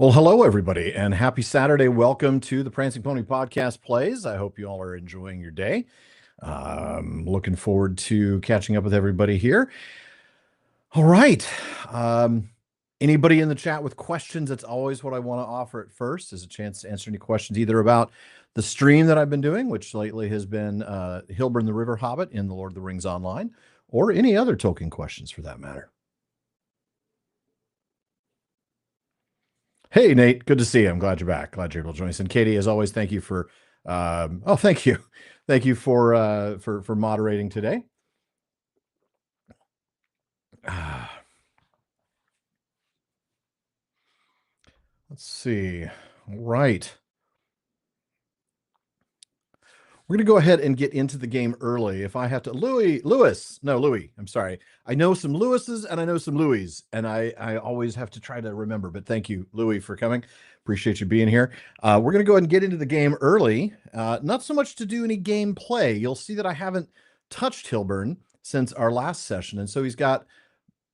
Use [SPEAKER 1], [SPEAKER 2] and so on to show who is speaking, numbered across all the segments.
[SPEAKER 1] Well, hello, everybody, and happy Saturday. Welcome to the Prancing Pony Podcast Plays. I hope you all are enjoying your day. Looking forward to catching up with everybody here. All right. Anybody in the chat with questions? That's always what I want to offer at first, is a chance to answer any questions either about the stream that I've been doing, which lately has been Hilburn the River Hobbit in the Lord of the Rings Online, or any other Tolkien questions for that matter. Hey, Nate, good to see you. I'm glad you're back. Glad you're able to join us. And Katie, as always, thank you for thank you. Thank you for moderating today. Let's see. All right. We're going to go ahead and get into the game early. If I have to, Louis, I'm sorry. I know some Lewises and I know some Louis, and I always have to try to remember, but thank you, Louis, for coming. Appreciate you being here. We're going to go ahead and get into the game early. Not so much to do any gameplay. You'll see that I haven't touched Hilburn since our last session, and so he's got,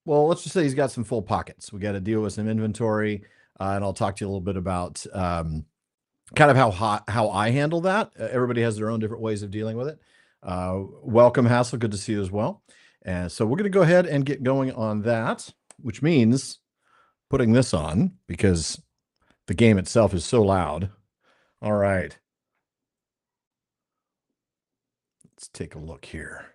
[SPEAKER 1] well, let's just say he's got some full pockets. We got to deal with some inventory, and I'll talk to you a little bit about kind of how I handle that. Everybody has their own different ways of dealing with it. Welcome, Hassel. Good to see you as well. And so we're going to go ahead and get going on that, which means putting this on because the game itself is so loud. All right. Let's take a look here.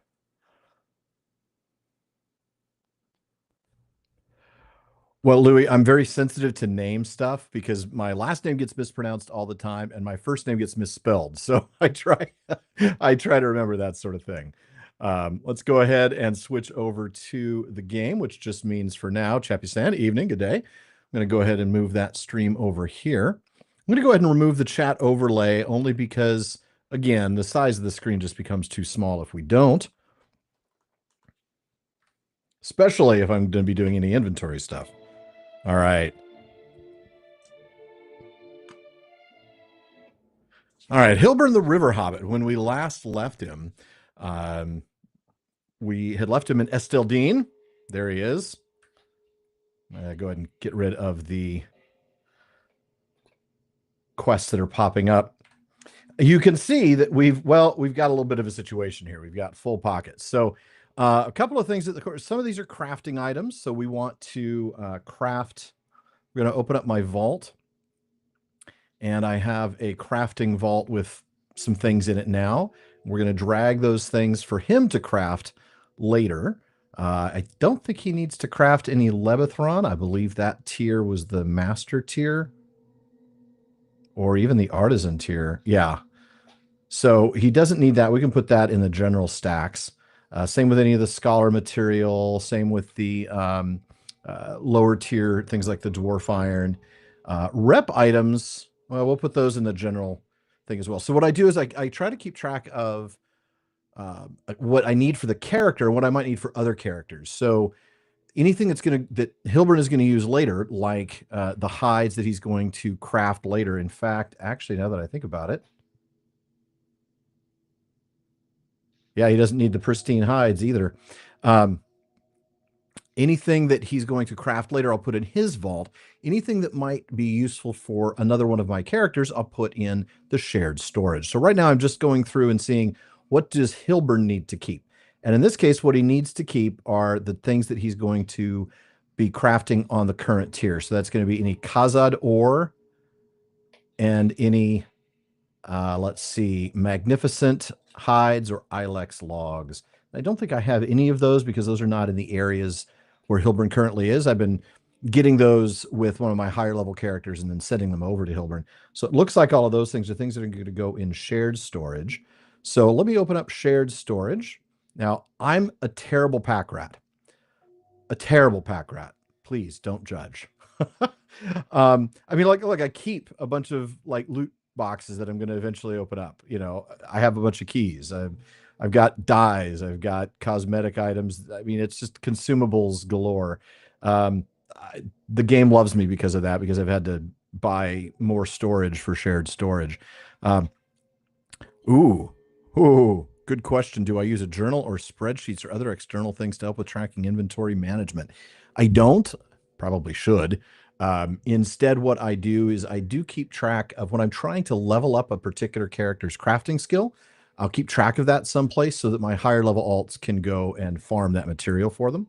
[SPEAKER 1] Well, Louis, I'm very sensitive to name stuff because my last name gets mispronounced all the time and my first name gets misspelled. So I try to remember that sort of thing. Let's go ahead and switch over to the game, which just means for now, Chappie-san, evening, good day. I'm going to go ahead and move that stream over here. I'm going to go ahead and remove the chat overlay only because, again, the size of the screen just becomes too small if we don't. Especially if I'm going to be doing any inventory stuff. All right. All right. Hilburn the River Hobbit. When we last left him, we had left him in Esteldine. There he is. Go ahead and get rid of the quests that are popping up. You can see that we've got a little bit of a situation here. We've got full pockets. So a couple of things some of these are crafting items. So we want to craft. We're going to open up my vault. And I have a crafting vault with some things in it now. We're going to drag those things for him to craft later. I don't think he needs to craft any Lebethron. I believe that tier was the master tier. Or even the artisan tier. Yeah. So he doesn't need that. We can put that in the general stacks. Same with any of the scholar material. Same with the lower tier things like the dwarf iron. Rep items, well, we'll put those in the general thing as well. So what I do is I try to keep track of what I need for the character and what I might need for other characters. So anything that Hilburn is going to use later, like the hides that he's going to craft later. In fact, actually, now that I think about it, yeah, he doesn't need the pristine hides either. Anything that he's going to craft later, I'll put in his vault. Anything that might be useful for another one of my characters, I'll put in the shared storage. So right now I'm just going through and seeing what does Hilburn need to keep. And in this case, what he needs to keep are the things that he's going to be crafting on the current tier. So that's going to be any Khazad ore and any, let's see, magnificent hides or Ilex logs. I don't think I have any of those because those are not in the areas where Hilburn currently is. I've been getting those with one of my higher level characters and then sending them over to Hilburn. So it looks like all of those things are things that are going to go in shared storage. So let me open up shared storage. Now, I'm a terrible pack rat. Please don't judge. I mean, like I keep a bunch of like loot boxes that I'm going to eventually open up. You know, I have a bunch of keys. I've got dyes. I've got cosmetic items. I mean, it's just consumables galore. The game loves me because of that, because I've had to buy more storage for shared storage. Ooh, good question. Do I use a journal or spreadsheets or other external things to help with tracking inventory management? I don't. Probably should. Instead, what I do is I do keep track of when I'm trying to level up a particular character's crafting skill. I'll keep track of that someplace so that my higher level alts can go and farm that material for them.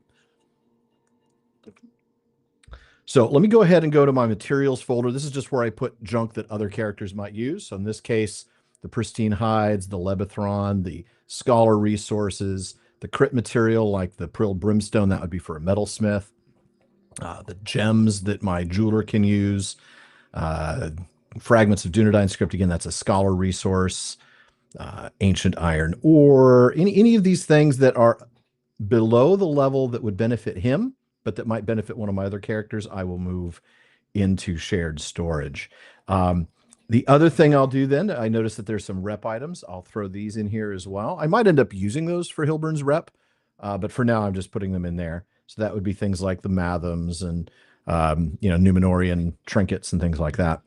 [SPEAKER 1] So let me go ahead and go to my materials folder. This is just where I put junk that other characters might use. So in this case, the pristine hides, the Lebathron, the scholar resources, the crit material like the prilled brimstone, that would be for a metalsmith, the gems that my jeweler can use, fragments of Dunedain script, again, that's a scholar resource, ancient iron ore, any of these things that are below the level that would benefit him, but that might benefit one of my other characters, I will move into shared storage. The other thing I'll do then, I notice that there's some rep items. I'll throw these in here as well. I might end up using those for Hilburn's rep, but for now I'm just putting them in there. So that would be things like the Mathams and Numenorian trinkets and things like that.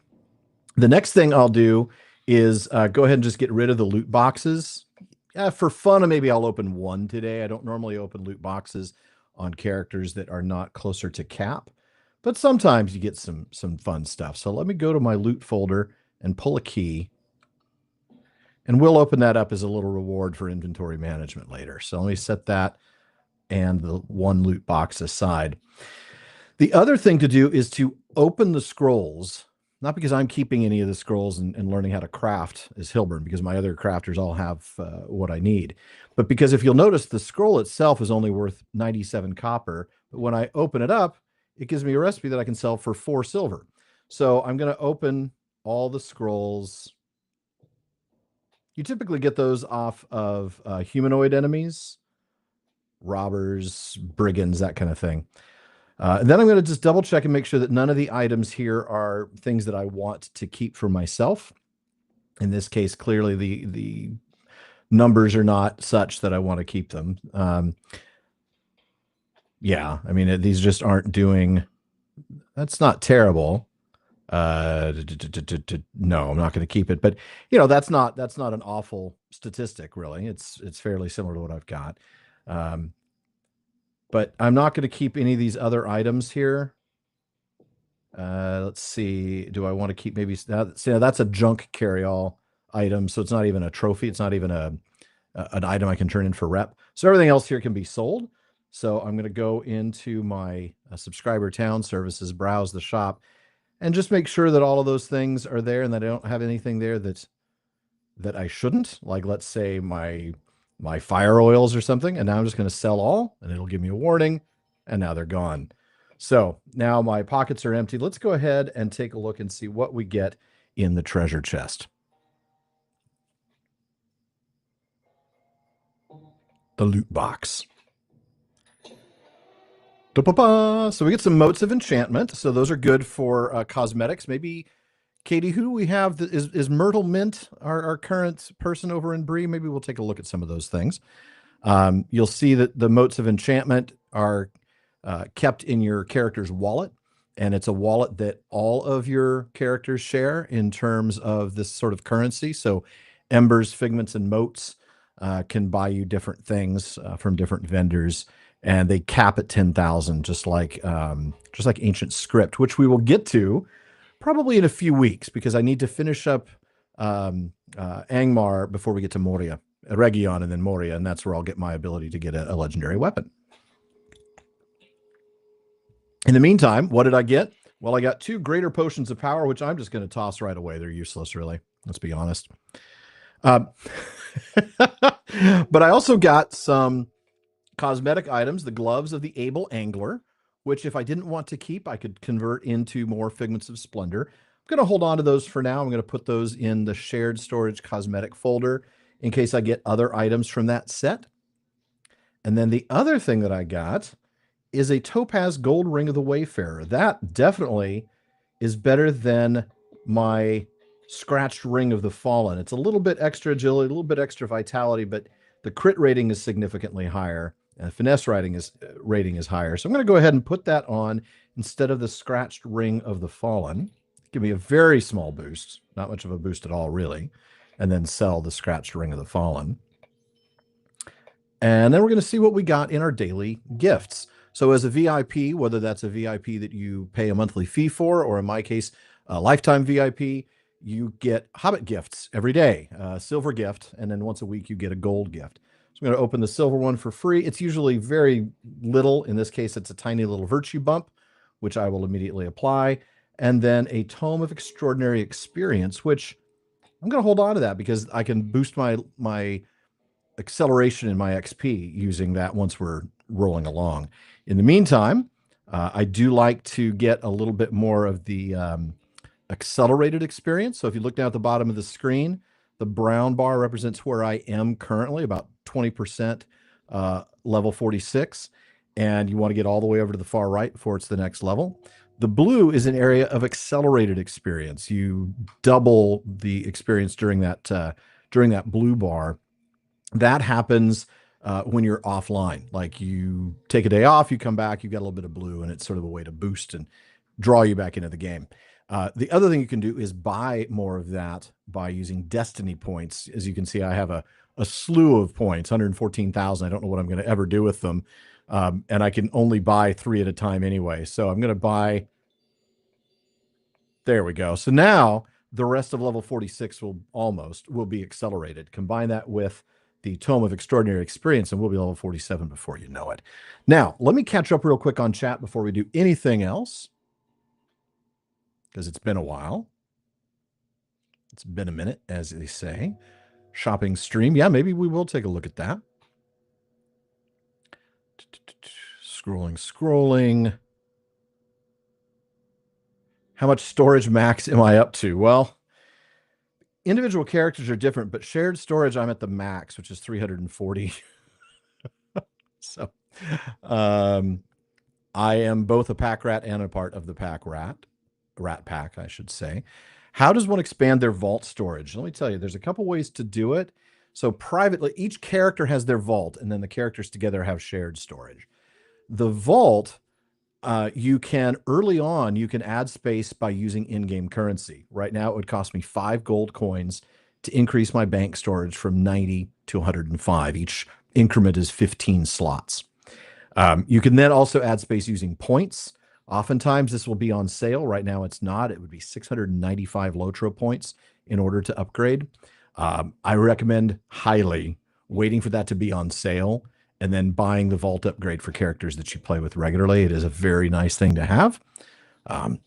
[SPEAKER 1] The next thing I'll do is go ahead and just get rid of the loot boxes. For fun, maybe I'll open one today. I don't normally open loot boxes on characters that are not closer to cap, but sometimes you get some fun stuff. So let me go to my loot folder and pull a key, and we'll open that up as a little reward for inventory management later. So let me set that and the one loot box aside. The other thing to do is to open the scrolls, not because I'm keeping any of the scrolls and learning how to craft as Hilburn, because my other crafters all have what I need, but because if you'll notice, the scroll itself is only worth 97 copper, but when I open it up, it gives me a recipe that I can sell for 4 silver. So I'm going to open all the scrolls. You typically get those off of humanoid enemies, robbers, brigands, that kind of thing. And then I'm going to just double check and make sure that none of the items here are things that I want to keep for myself. In this case, clearly the numbers are not such that I want to keep them. Yeah, I mean, these just aren't doing, that's not terrible. No, I'm not going to keep it, but that's not an awful statistic, really. It's fairly similar to what I've got. But I'm not going to keep any of these other items here. Let's see. Do I want to keep maybe that's a junk carry-all item, so it's not even a trophy. It's not even an item I can turn in for rep. So everything else here can be sold. So I'm going to go into my subscriber town services, browse the shop, and just make sure that all of those things are there and that I don't have anything there that I shouldn't. Like, let's say my fire oils or something, and now I'm just going to sell all, and it'll give me a warning, and now they're gone. So now my pockets are empty. Let's go ahead and take a look and see what we get in the treasure chest. The loot box. So we get some motes of enchantment. So those are good for cosmetics. Maybe, Katie, who do we have? Is Myrtle Mint our current person over in Bree? Maybe we'll take a look at some of those things. You'll see that the motes of enchantment are kept in your character's wallet, and it's a wallet that all of your characters share in terms of this sort of currency. So embers, figments, and motes can buy you different things from different vendors, and they cap at 10,000, just like ancient script, which we will get to probably in a few weeks, because I need to finish up Angmar before we get to Moria, Region, and then Moria, and that's where I'll get my ability to get a legendary weapon. In the meantime, what did I get? Well, I got 2 greater potions of power, which I'm just going to toss right away. They're useless, really. Let's be honest. But I also got some cosmetic items, the gloves of the able angler, which if I didn't want to keep, I could convert into more figments of splendor. I'm going to hold on to those for now. I'm going to put those in the shared storage cosmetic folder in case I get other items from that set. And then the other thing that I got is a topaz gold ring of the Wayfarer. That definitely is better than my scratched ring of the Fallen. It's a little bit extra agility, a little bit extra vitality, but the crit rating is significantly higher, and the finesse rating is higher. So I'm going to go ahead and put that on instead of the scratched ring of the Fallen. Give me a very small boost, not much of a boost at all, really, and then sell the scratched ring of the Fallen. And then we're going to see what we got in our daily gifts. So as a VIP, whether that's a VIP that you pay a monthly fee for, or in my case, a lifetime VIP, you get Hobbit gifts every day, silver gift, and then once a week you get a gold gift. So I'm going to open the silver one for free. It's usually very little. In this case, it's a tiny little virtue bump, which I will immediately apply. And then a Tome of Extraordinary Experience, which I'm going to hold on to that because I can boost my acceleration in my XP using that once we're rolling along. In the meantime, I do like to get a little bit more of the accelerated experience. So if you look down at the bottom of the screen, the brown bar represents where I am currently, about 20% level 46. And you want to get all the way over to the far right before it's the next level. The blue is an area of accelerated experience. You double the experience during that blue bar. That happens when you're offline. Like you take a day off, you come back, you got a little bit of blue, and it's sort of a way to boost and draw you back into the game. The other thing you can do is buy more of that by using destiny points. As you can see, I have a slew of points, 114,000. I don't know what I'm going to ever do with them. And I can only buy 3 at a time anyway. So I'm going to buy, there we go. So now the rest of level 46 will be accelerated. Combine that with the Tome of Extraordinary Experience, and we'll be level 47 before you know it. Now, let me catch up real quick on chat before we do anything else, because it's been a while. It's been a minute, as they say. Shopping stream. Yeah, maybe we will take a look at that. Scrolling. How much storage max am I up to? Well, individual characters are different, but shared storage, I'm at the max, which is 340. So I am both a pack rat and a part of the rat pack, I should say. How does one expand their vault storage? Let me tell you, there's a couple ways to do it. So privately, each character has their vault, and then the characters together have shared storage. The vault, you can add space by using in-game currency. Right now, it would cost me 5 gold coins to increase my bank storage from 90 to 105. Each increment is 15 slots. You can then also add space using points. Oftentimes, this will be on sale. Right now, it's not. It would be 695 LotRO points in order to upgrade. I recommend highly waiting for that to be on sale and then buying the vault upgrade for characters that you play with regularly. It is a very nice thing to have. But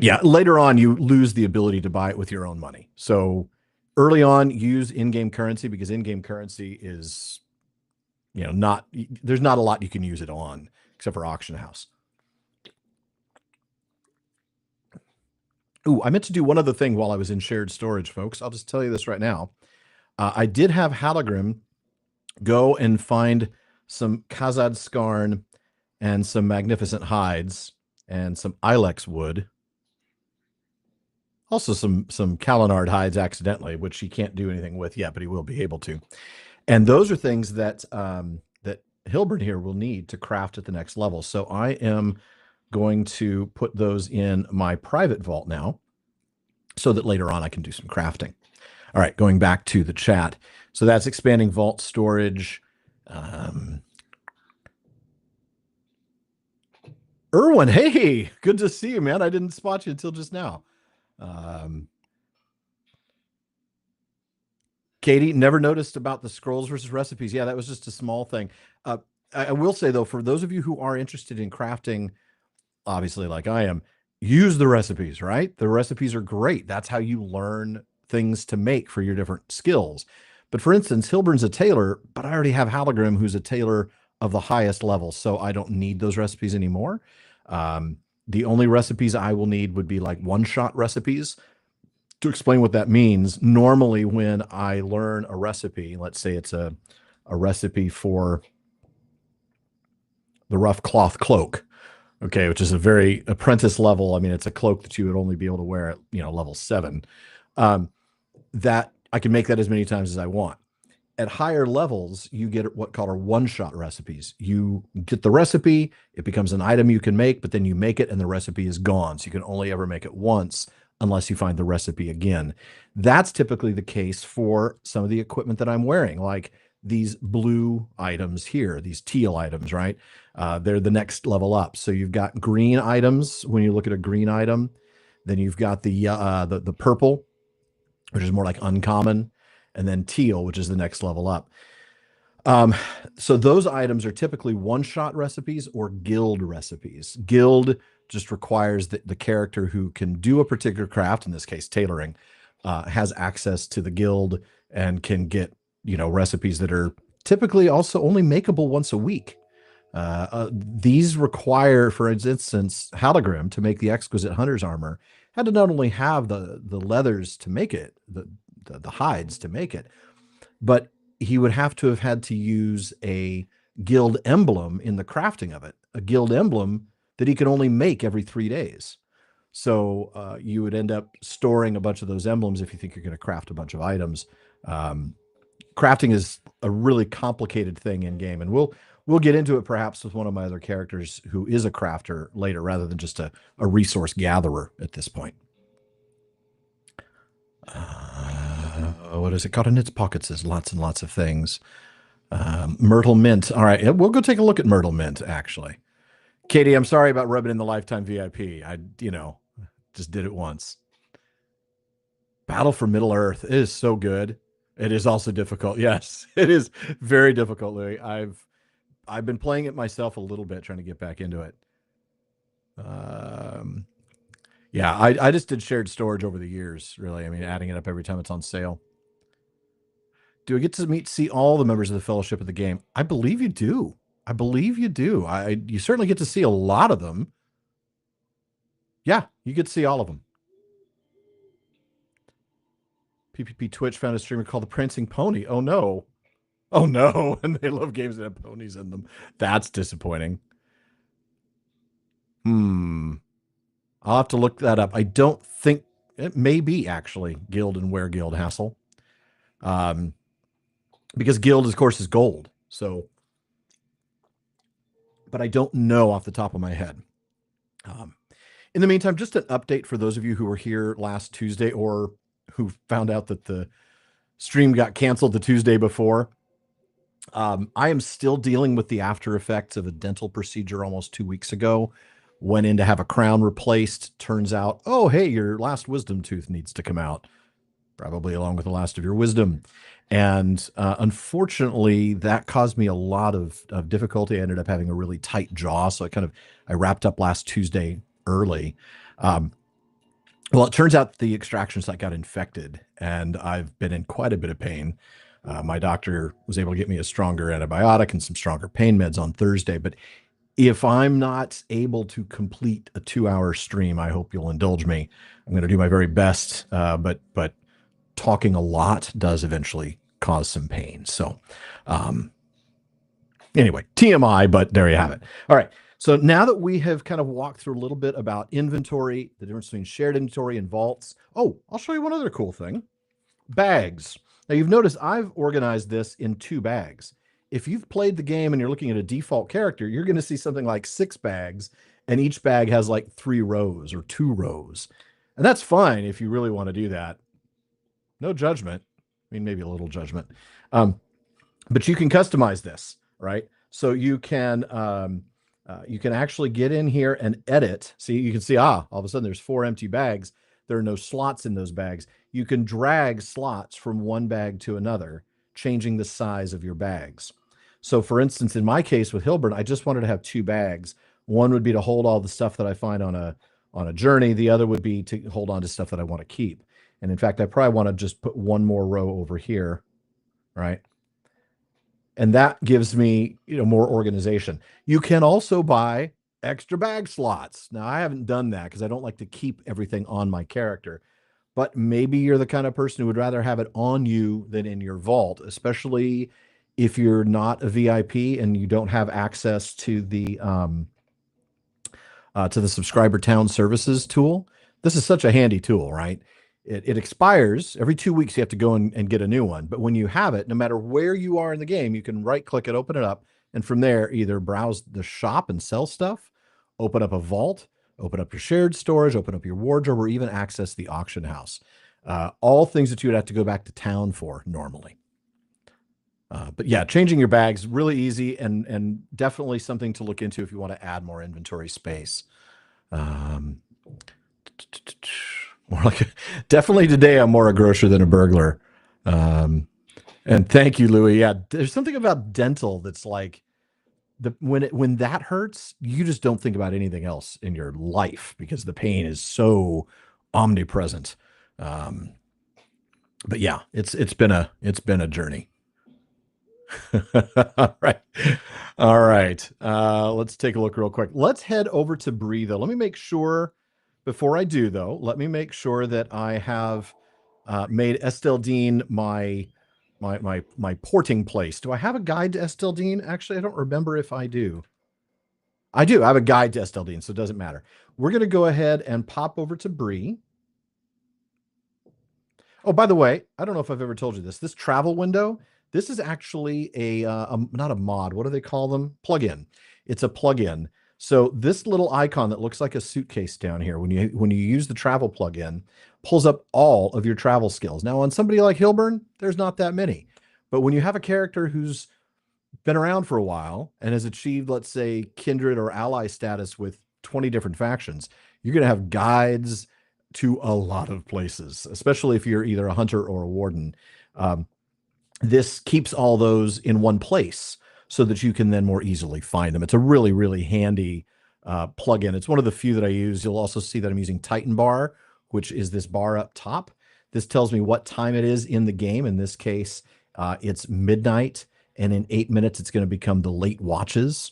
[SPEAKER 1] yeah, later on, you lose the ability to buy it with your own money. So early on, use in-game currency, because in-game currency is, there's not a lot you can use it on except for auction house. Ooh, I meant to do one other thing while I was in shared storage, folks. I'll just tell you this right now. I did have Halagrim go and find some Khazad Skarn and some magnificent hides and some Ilex wood. Also some Kalinard hides accidentally, which he can't do anything with yet, but he will be able to. And those are things that that Hilburn here will need to craft at the next level. So I am going to put those in my private vault now so that later on I can do some crafting. All right, going back to the chat. So that's expanding vault storage. Erwin, hey, good to see you, man. I didn't spot you until just now. Katie, never noticed about the scrolls versus recipes. Yeah, that was just a small thing. I will say, though, for those of you who are interested in crafting, obviously like I am, use the recipes, right? The recipes are great. That's how you learn things to make for your different skills. But for instance, Hilburn's a tailor, but I already have Halagrim, who's a tailor of the highest level, so I don't need those recipes anymore. The only recipes I will need would be like one-shot recipes. To explain what that means, normally when I learn a recipe, let's say it's a recipe for the rough cloth cloak, okay, which is a very apprentice level. I mean, it's a cloak that you would only be able to wear at, level 7. That I can make that as many times as I want. At higher levels, you get what called one-shot recipes. You get the recipe, it becomes an item you can make, but then you make it and the recipe is gone. So you can only ever make it once unless you find the recipe again. That's typically the case for some of the equipment that I'm wearing, like these blue items here, these teal items, right? They're the next level up. So you've got green items when you look at a green item. Then you've got the purple, which is more like uncommon, and then teal, which is the next level up. Um, so those items are typically one-shot recipes or guild recipes. Guild just requires that the character who can do a particular craft, in this case tailoring, has access to the guild and can get recipes that are typically also only makeable once a week. These require, for instance, Halagrim to make the exquisite hunter's armor had to not only have the leathers to make it, the hides to make it, but he would have to have had to use a guild emblem in the crafting of it, a guild emblem that he could only make every 3 days. So you would end up storing a bunch of those emblems if you think you're going to craft a bunch of items. Crafting is a really complicated thing in game, and we'll get into it perhaps with one of my other characters who is a crafter later, rather than just a resource gatherer at this point. What is it got in its pockets? There's lots and lots of things. Myrtle Mint. All right, we'll go take a look at Myrtle Mint, actually. Katie, I'm sorry about rubbing in the lifetime VIP. I just did it once. Battle for Middle Earth. It is so good. It is also difficult. Yes, it is very difficult, Louis. I've been playing it myself a little bit, trying to get back into it. Yeah, I just did shared storage over the years, really. I mean, adding it up every time it's on sale. Do I get to see all the members of the Fellowship of the game? I believe you do. I believe you do. You certainly get to see a lot of them. Yeah, you get to see all of them. PPP Twitch found a streamer called the Prancing Pony. Oh no. Oh no. And they love games that have ponies in them. That's disappointing. I'll have to look that up. I don't think it may be actually Guild and Weregild Hassle. Because Guild, of course, is gold. So, but I don't know off the top of my head. In the meantime, just an update for those of you who were here last Tuesday or who found out that the stream got canceled the Tuesday before. I am still dealing with the after effects of a dental procedure almost 2 weeks ago. Went in to have a crown replaced. Turns out, oh, hey, your last wisdom tooth needs to come out, probably along with the last of your wisdom. And unfortunately, that caused me a lot of difficulty. I ended up having a really tight jaw, so I wrapped up last Tuesday early. Well, it turns out the extraction site got infected, and I've been in quite a bit of pain. My doctor was able to get me a stronger antibiotic and some stronger pain meds on Thursday. But if I'm not able to complete a 2-hour stream, I hope you'll indulge me. I'm going to do my very best, but talking a lot does eventually cause some pain. So anyway, TMI, but there you have it. All right. So now that we have kind of walked through a little bit about inventory, the difference between shared inventory and vaults. Oh, I'll show you one other cool thing. Bags. Now you've noticed I've organized this in 2 bags. If you've played the game and you're looking at a default character, you're going to see something like 6 bags, and each bag has like 3 rows or 2 rows. And that's fine if you really want to do that. No judgment. I mean, maybe a little judgment. But you can customize this, right? So you can actually get in here and edit. See, you can see, all of a sudden there's 4 empty bags. There are no slots in those bags. You can drag slots from one bag to another, changing the size of your bags. So for instance, in my case with Hilburn, I just wanted to have 2 bags. One would be to hold all the stuff that I find on a journey. The other would be to hold on to stuff that I want to keep. And in fact, I probably want to just put one more row over here, right? And that gives me, more organization. You can also buy extra bag slots. Now, I haven't done that because I don't like to keep everything on my character. But maybe you're the kind of person who would rather have it on you than in your vault, especially if you're not a VIP and you don't have access to the subscriber town services tool. This is such a handy tool, right? It expires every 2 weeks. You have to go and get a new one. But when you have it, no matter where you are in the game, you can right click it, open it up. And from there, either browse the shop and sell stuff, open up a vault, open up your shared storage, open up your wardrobe, or even access the auction house. All things that you would have to go back to town for normally. But yeah, changing your bags really easy and definitely something to look into if you want to add more inventory space. Um, more like definitely today I'm more a grocer than a burglar. Um, and thank you, Louis. Yeah, there's something about dental that's like when that hurts, you just don't think about anything else in your life because the pain is so omnipresent. Um, but yeah, it's been a journey. All right. All right. Let's take a look real quick. Let's head over to Bree, though. Let me make sure, before I do, though, let me make sure that I have made Esteldine my porting place. Do I have a guide to Esteldine? Actually, I don't remember if I do. I do. I have a guide to Esteldine, so it doesn't matter. We're going to go ahead and pop over to Bree. Oh, by the way, I don't know if I've ever told you this. This travel window, this is actually not a mod. What do they call them? Plugin. It's a plugin. So this little icon that looks like a suitcase down here, when you use the travel plugin, pulls up all of your travel skills. Now, on somebody like Hilburn, there's not that many. But when you have a character who's been around for a while and has achieved, let's say, kindred or ally status with 20 different factions, you're going to have guides to a lot of places, especially if you're either a hunter or a warden. Um, this keeps all those in one place so that you can then more easily find them. It's a really, really handy plugin. It's one of the few that I use. You'll also see that I'm using Titan Bar, which is this bar up top. This tells me what time it is in the game. In this case, it's midnight, and in 8 minutes, it's going to become the late watches.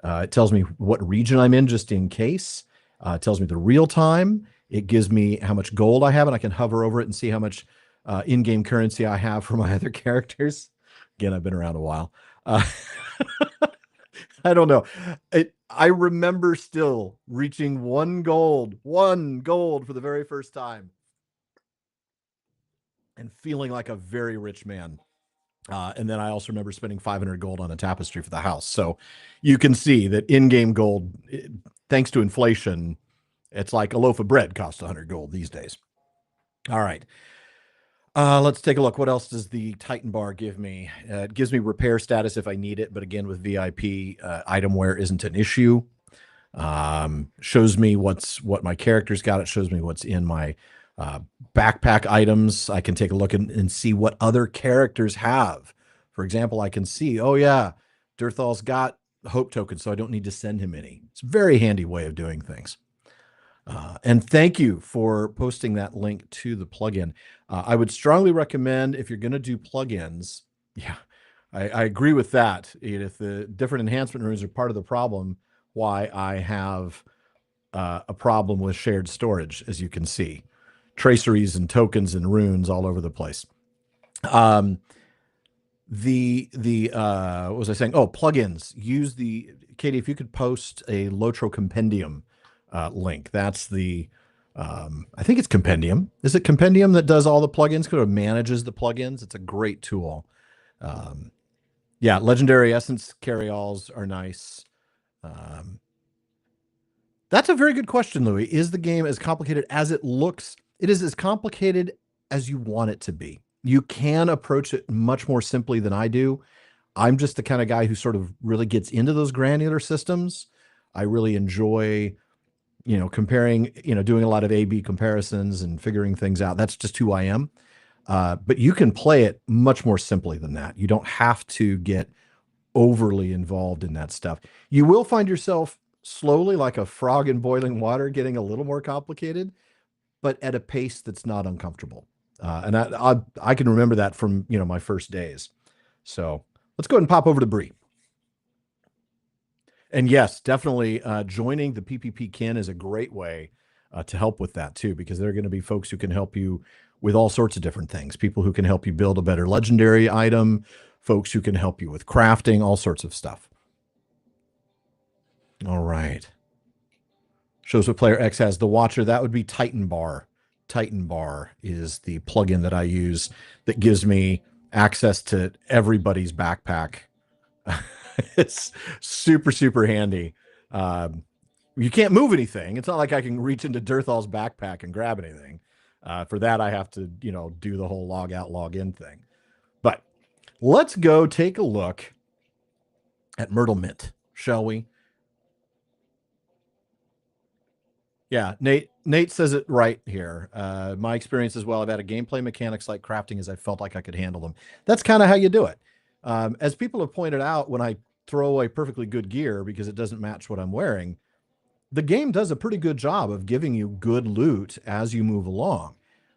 [SPEAKER 1] It tells me what region I'm in just in case. It tells me the real time. It gives me how much gold I have, and I can hover over it and see how much in-game currency I have for my other characters. Again, I've been around a while. I don't know. I remember still reaching one gold for the very first time and feeling like a very rich man. And then I also remember spending 500 gold on a tapestry for the house. So you can see that in-game gold, thanks to inflation, it's like a loaf of bread costs 100 gold these days. All right. Let's take a look. What else does the Titan bar give me? It gives me repair status if I need it, but again, with VIP, item wear isn't an issue. Shows me what my character's got. It shows me what's in my backpack items. I can take a look and see what other characters have. For example, I can see, oh yeah, Dirthal's got hope tokens, so I don't need to send him any. It's a very handy way of doing things. And thank you for posting that link to the plugin. I would strongly recommend if you're going to do plugins. Yeah, I agree with that, Edith. The different enhancement runes are part of the problem why I have a problem with shared storage, as you can see. Traceries and tokens and runes all over the place. What was I saying? Oh, plugins. Use the Katie. If you could post a LotRO compendium link, that's the. I think it's compendium. Is it compendium that does all the plugins? Kind of manages the plugins. It's a great tool. Yeah, legendary essence carry-alls are nice. That's a very good question, Louis. Is the game as complicated as it looks? It is as complicated as you want it to be. You can approach it much more simply than I do. I'm just the kind of guy who sort of really gets into those granular systems. I really enjoy, comparing, doing a lot of A/B comparisons and figuring things out. That's just who I am. But you can play it much more simply than that. You don't have to get overly involved in that stuff. You will find yourself slowly, like a frog in boiling water, getting a little more complicated, but at a pace that's not uncomfortable. And I can remember that from my first days. So let's go ahead and pop over to Bree. And yes, definitely joining the PPP kin is a great way to help with that too, because there are going to be folks who can help you with all sorts of different things. People who can help you build a better legendary item, folks who can help you with crafting, all sorts of stuff. All right. Shows what player X has. The Watcher, that would be Titan Bar. Titan Bar is the plugin that I use that gives me access to everybody's backpack. It's super, super handy. You can't move anything. It's not like I can reach into Dirthal's backpack and grab anything. For that, I have to, do the whole log out, log in thing. But Let's go take a look at Myrtle Mint, shall we? Yeah, Nate says it right here. My experience as well, I've had a gameplay mechanics like crafting as I felt like I could handle them. That's kind of how you do it. As people have pointed out, when I throw away perfectly good gear because it doesn't match what I'm wearing, the game does a pretty good job of giving you good loot as you move along.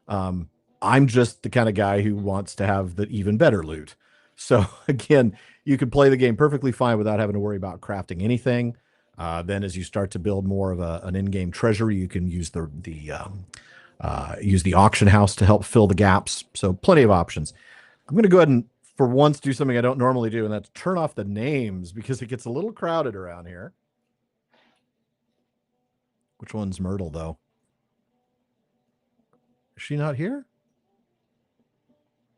[SPEAKER 1] Um, I'm just the kind of guy who wants to have the even better loot. So again, you can play the game perfectly fine without having to worry about crafting anything. Then, as you start to build more of an in-game treasury, you can use use the auction house to help fill the gaps. So plenty of options. I'm going to go ahead and, for once, do something I don't normally do, and that's turn off the names because it gets a little crowded around here. Which one's Myrtle, though? Is she not here?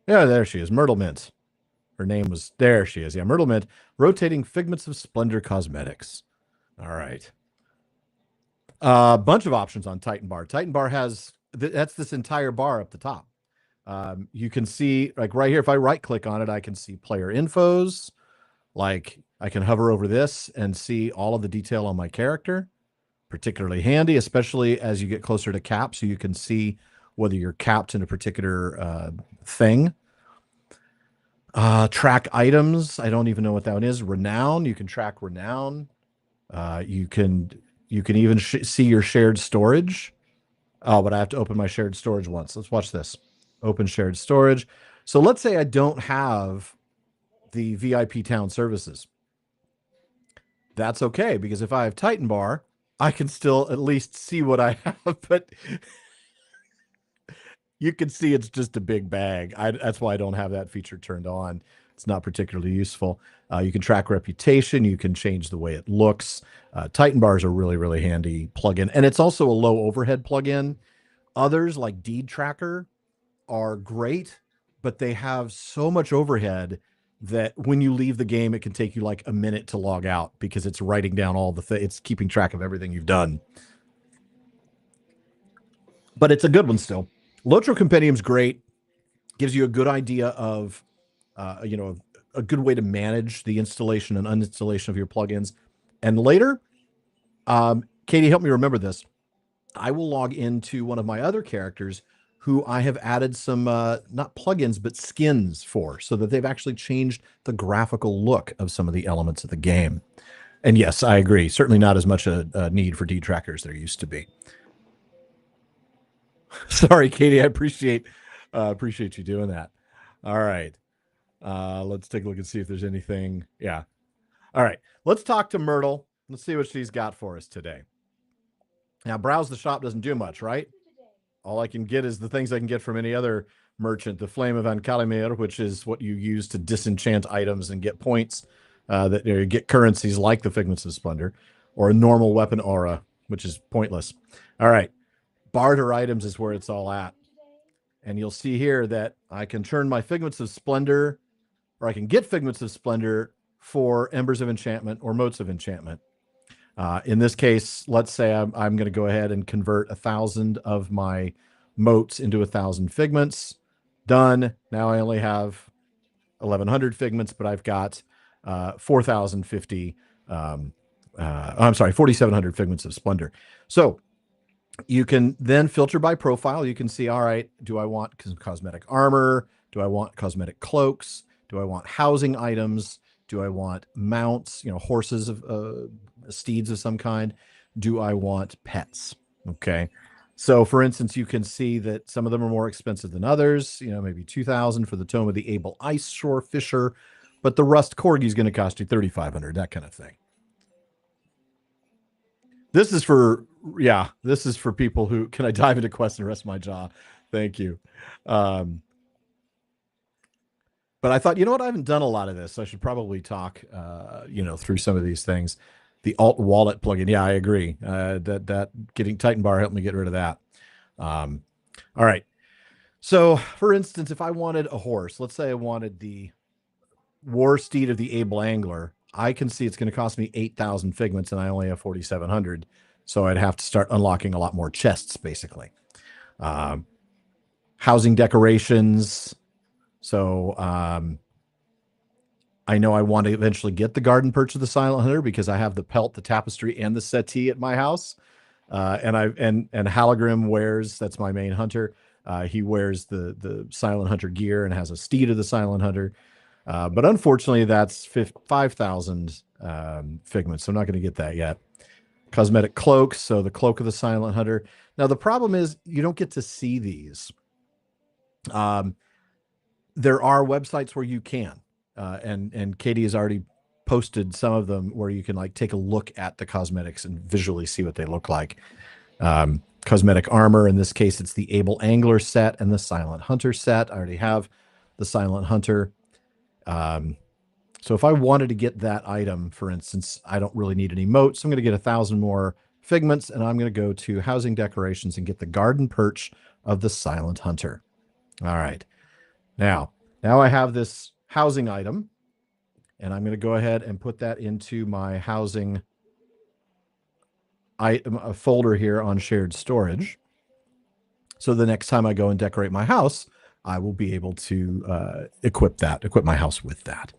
[SPEAKER 1] Yeah, there she is. Myrtle Mint. Her name was, there she is. Yeah, Myrtle Mint. Rotating Figments of Splendor Cosmetics. All right. A bunch of options on Titan Bar. Titan Bar has, that's this entire bar up the top. You can see, like right here, if I right click on it, I can see player infos. Like I can hover over this and see all of the detail on my character. Particularly handy, especially as you get closer to cap, so you can see whether you're capped in a particular thing. Track items. I don't even know what that one is. Renown. You can track renown. You can even see your shared storage. Oh, but I have to open my shared storage once. Let's watch this. Open shared storage. So let's say I don't have the VIP town services. That's okay, because if I have Titan Bar, I can still at least see what I have, but you can see it's just a big bag. That's why I don't have that feature turned on. It's not particularly useful. You can track reputation. You can change the way it looks. Titan Bars are really, really handy plugin, and it's also a low overhead plugin. Others like Deed Tracker are great, but they have so much overhead that when you leave the game, it can take you like a minute to log out because it's writing down all the it's keeping track of everything you've done. But it's a good one still. LotRO Compendium's great. Gives you a good idea of, a good way to manage the installation and uninstallation of your plugins. And later, Katie, help me remember this. I will log into one of my other characters who I have added some, not plugins, but skins for, so that they've actually changed the graphical look of some of the elements of the game. And yes, I agree. Certainly not as much a need for detrackers there used to be. Sorry, Katie. I appreciate you doing that. All right. Let's take a look and see if there's anything. Yeah. All right. Let's talk to Myrtle. Let's see what she's got for us today. Now, browse the shop doesn't do much, right? All I can get is the things I can get from any other merchant. The Flame of Ankalimir, which is what you use to disenchant items and get points, that you get currencies like the Figments of Splendor, or a normal weapon aura, which is pointless. All right. Barter items is where it's all at. And you'll see here that I can turn my Figments of Splendor, or I can get Figments of Splendor for Embers of Enchantment or Motes of Enchantment. In this case, let's say I'm going to go ahead and convert 1,000 of my motes into 1,000 figments. Done. Now I only have 1,100 figments, but I've got 4,050. I'm sorry, 4,700 figments of splendor. So you can then filter by profile. You can see, all right, do I want cosmetic armor? Do I want cosmetic cloaks? Do I want housing items? Do I want mounts, horses of steeds of some kind? Do I want pets? Okay. So for instance, you can see that some of them are more expensive than others, maybe 2,000 for the Tome of the Able Ice Shore Fisher, but the Rust Corgi is going to cost you 3,500, that kind of thing. This is for people who, can I dive into quests and rest my jaw? Thank you. But I thought, you know what? I haven't done a lot of this. So I should probably talk, through some of these things. The alt wallet plugin. Yeah, I agree. That getting Titan Bar helped me get rid of that. All right. So for instance, if I wanted a horse, let's say I wanted the War Steed of the Able Angler, I can see it's going to cost me 8,000 figments and I only have 4,700. So I'd have to start unlocking a lot more chests, basically. Housing decorations. So I know I want to eventually get the garden perch of the Silent Hunter because I have the pelt, the tapestry, and the settee at my house. And Halagrim wears, that's my main hunter. He wears the Silent Hunter gear and has a steed of the Silent Hunter. But unfortunately, that's 5,000 figments. So I'm not going to get that yet. Cosmetic cloaks, so the cloak of the Silent Hunter. Now the problem is you don't get to see these. There are websites where you can, and Katie has already posted some of them where you can like take a look at the cosmetics and visually see what they look like. Cosmetic armor, in this case, it's the Able Angler set and the Silent Hunter set. I already have the Silent Hunter. So if I wanted to get that item, for instance, I don't really need any moats. I'm going to get 1,000 more figments, and I'm going to go to housing decorations and get the garden perch of the Silent Hunter. All right. Now I have this housing item, and I'm going to go ahead and put that into my housing item folder here on shared storage. So the next time I go and decorate my house, I will be able to equip my house with that.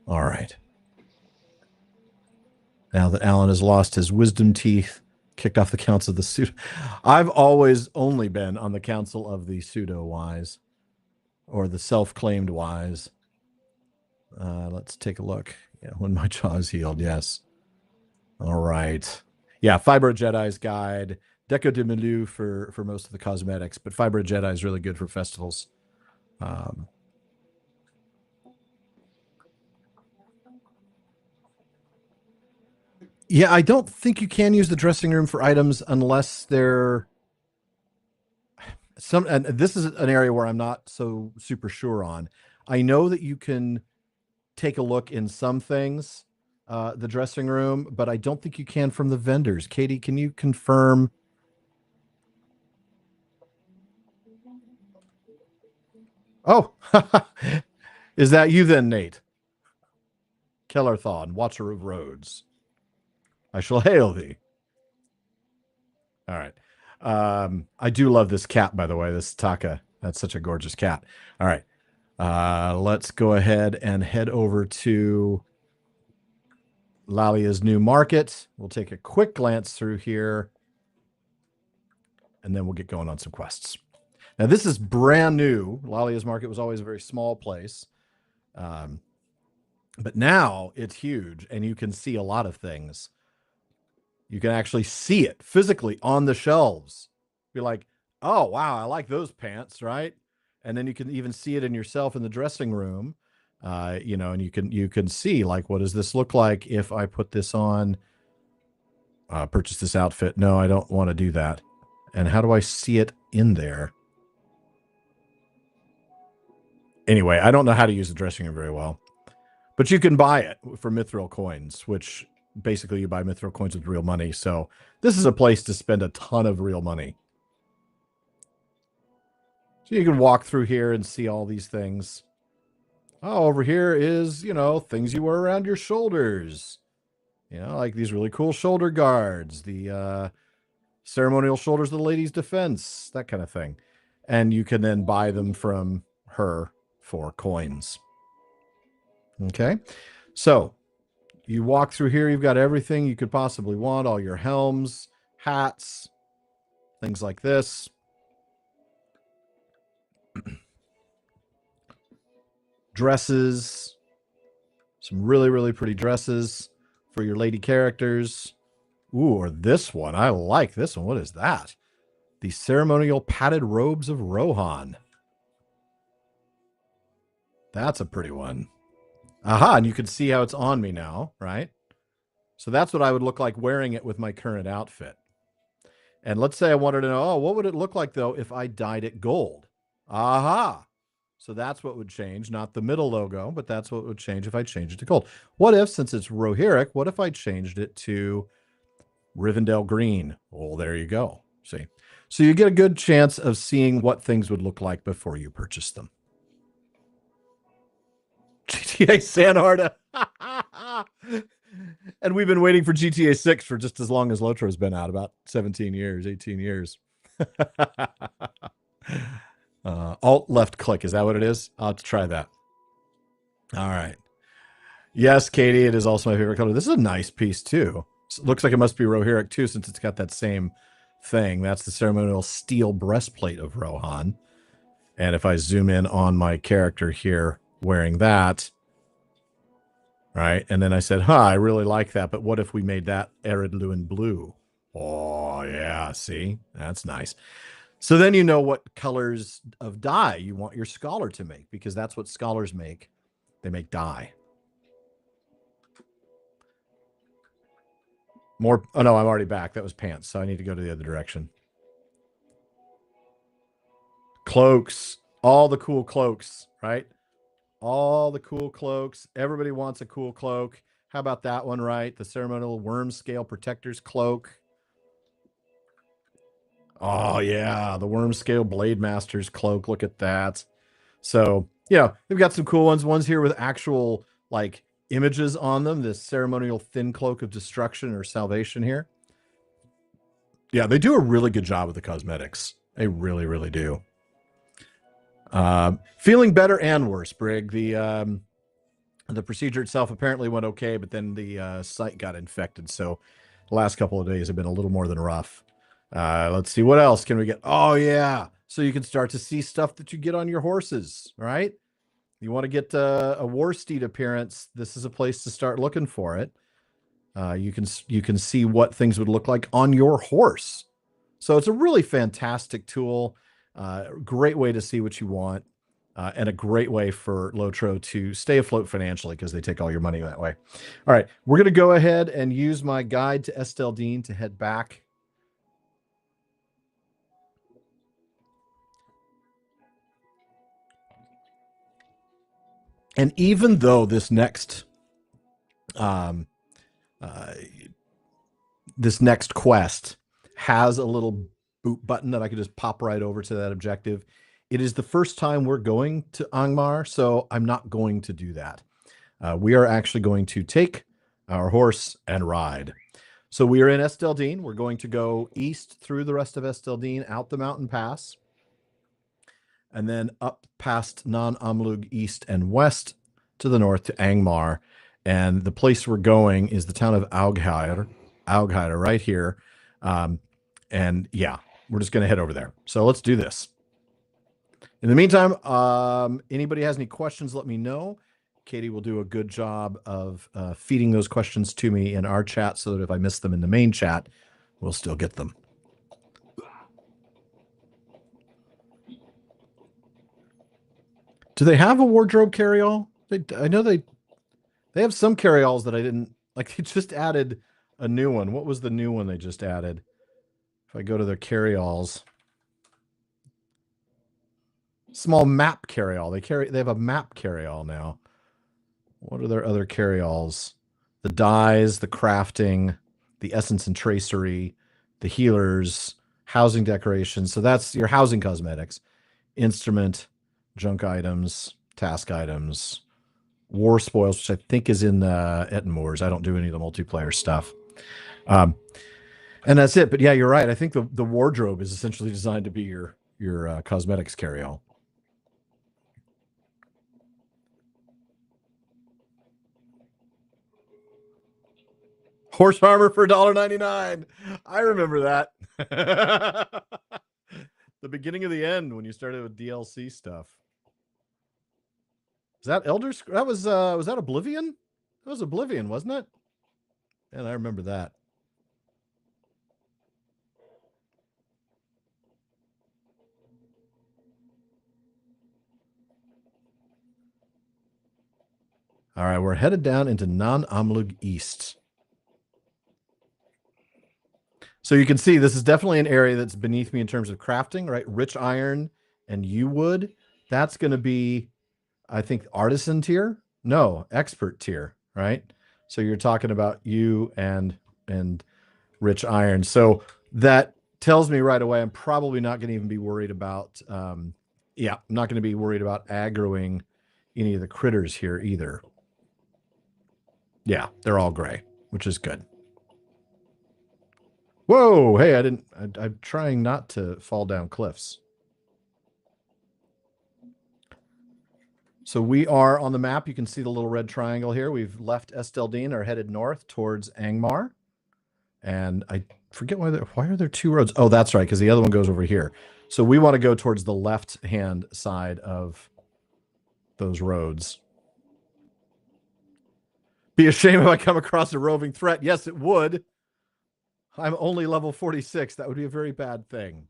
[SPEAKER 1] All right. Now that Alan has lost his wisdom teeth, kicked off the council of the pseudo. I've always only been on the council of the pseudo wise or the self-claimed wise. Let's take a look. Yeah, when my jaw is healed, yes. All right. Yeah, Fibro Jedi's Guide, Deco de Milieu for most of the cosmetics, but Fibro Jedi is really good for festivals. Yeah, I don't think you can use the dressing room for items unless they're some. And this is an area where I'm not so super sure on. I know that you can take a look in some things, the dressing room, but I don't think you can from the vendors. Katie, can you confirm? Oh, is that you then, Nate? Kellerthon, watcher of roads. I shall hail thee. All right. I do love this cat, by the way. This Taka. That's such a gorgeous cat. All right. Let's go ahead and head over to Lalia's new market. We'll take a quick glance through here, and then we'll get going on some quests. Now, this is brand new. Lalia's market was always a very small place. But now it's huge, and you can see a lot of things. You can actually see it physically on the shelves. Be like, oh, wow, I like those pants, right? And then you can even see it in yourself in the dressing room, and you can see, like, what does this look like if I put this on, purchase this outfit? No, I don't want to do that. And how do I see it in there? Anyway, I don't know how to use the dressing room very well. But you can buy it for Mithril coins, which basically you buy Mithril coins with real money. So this is a place to spend a ton of real money. So you can walk through here and see all these things. Oh, over here is, things you wear around your shoulders. Like these really cool shoulder guards, the ceremonial shoulders of the Ladies' Defense, that kind of thing. And you can then buy them from her for coins. Okay. So you walk through here, you've got everything you could possibly want, all your helms, hats, things like this. Dresses, some really, really pretty dresses for your lady characters. Ooh, or this one. I like this one. What is that? The ceremonial padded robes of Rohan. That's a pretty one. Aha, and you can see how it's on me now, right? So that's what I would look like wearing it with my current outfit. And let's say I wanted to know, what would it look like, though, if I dyed it gold? Aha. So that's what would change, not the middle logo, but that's what would change if I changed it to gold. What if, since it's Rohirric, what if I changed it to Rivendell green? Well, there you go. See? So you get a good chance of seeing what things would look like before you purchase them. GTA Sanharda. And we've been waiting for GTA 6 for just as long as LotRo's been out, about 17 years, 18 years. Alt left click. Is that what it is? I'll have to try that. All right. Yes, Katie, it is also my favorite color. This is a nice piece too. It looks like it must be Rohirric too, since it's got that same thing. That's the ceremonial steel breastplate of Rohan. And if I zoom in on my character here wearing that, right? And then I said, I really like that, but what if we made that Eredluin blue? Oh, yeah, see? That's nice. So then you know what colors of dye you want your scholar to make, because that's what scholars make. They make dye. More. Oh, no, I'm already back. That was pants, so I need to go to the other direction. Cloaks. All the cool cloaks, right? All the cool cloaks. Everybody wants a cool cloak. How about that one, right? The ceremonial worm scale protector's cloak. Oh, yeah. The worm scale blade master's cloak. Look at that. So, they've got some cool ones. Ones here with actual, like, images on them. This ceremonial thin cloak of destruction or salvation here. Yeah, they do a really good job with the cosmetics. They really, really do. Feeling better and worse, Brig. The procedure itself apparently went okay, but then the site got infected. So the last couple of days have been a little more than rough. Let's see, what else can we get? Oh, yeah. So you can start to see stuff that you get on your horses, right? You want to get a war steed appearance. This is a place to start looking for it. You can see what things would look like on your horse. So it's a really fantastic tool. Great way to see what you want. And a great way for LotRO to stay afloat financially, because they take all your money that way. All right, we're going to go ahead and use my guide to Esteldine to head back. And even though this next um, uh, quest has a little boot button that I could just pop right over to that objective, it is the first time we're going to Angmar, so I'm not going to do that. We are actually going to take our horse and ride. So we are in Esteldine. We're going to go east through the rest of Esteldine, out the mountain pass, and then up past Non Amlug east and west to the north to Angmar. And the place we're going is the town of Aughire right here. And yeah, we're just going to head over there. So let's do this. In the meantime, anybody has any questions, let me know. Katie will do a good job of feeding those questions to me in our chat, so that if I miss them in the main chat, we'll still get them. Do they have a wardrobe carryall? I know they have some carryalls that I didn't like. They just added a new one. What was the new one they just added? If I go to their carryalls, small map carryall. They have a map carryall now. What are their other carryalls? The dyes, the crafting, the essence and tracery, the healers, housing decorations. So that's your housing cosmetics, instrument, junk items, task items, war spoils, which I think is in Ettenmoors. I don't do any of the multiplayer stuff. And that's it. But yeah, you're right. I think the wardrobe is essentially designed to be your cosmetics carryall. Horse armor for $1.99. I remember that. The beginning of the end when you started with DLC stuff. Is that Elder Scrolls? That was that Oblivion? That was Oblivion, wasn't it? And I remember that. All right, we're headed down into Non Amlug East. So you can see this is definitely an area that's beneath me in terms of crafting, right? Rich iron and yew wood. That's going to be, I think, artisan tier. No, expert tier, right? So you're talking about yew and rich iron. So that tells me right away I'm probably not going to even be worried about. I'm not going to be worried about aggroing any of the critters here either. Yeah, they're all gray, which is good. Whoa, hey, I'm trying not to fall down cliffs. So we are on the map. You can see the little red triangle here. We've left Esteldine, are headed north towards Angmar. And I forget why are there two roads? Oh, that's right, because the other one goes over here. So we want to go towards the left-hand side of those roads. Be a shame if I come across a roving threat. Yes, it would. I'm only level 46. That would be a very bad thing.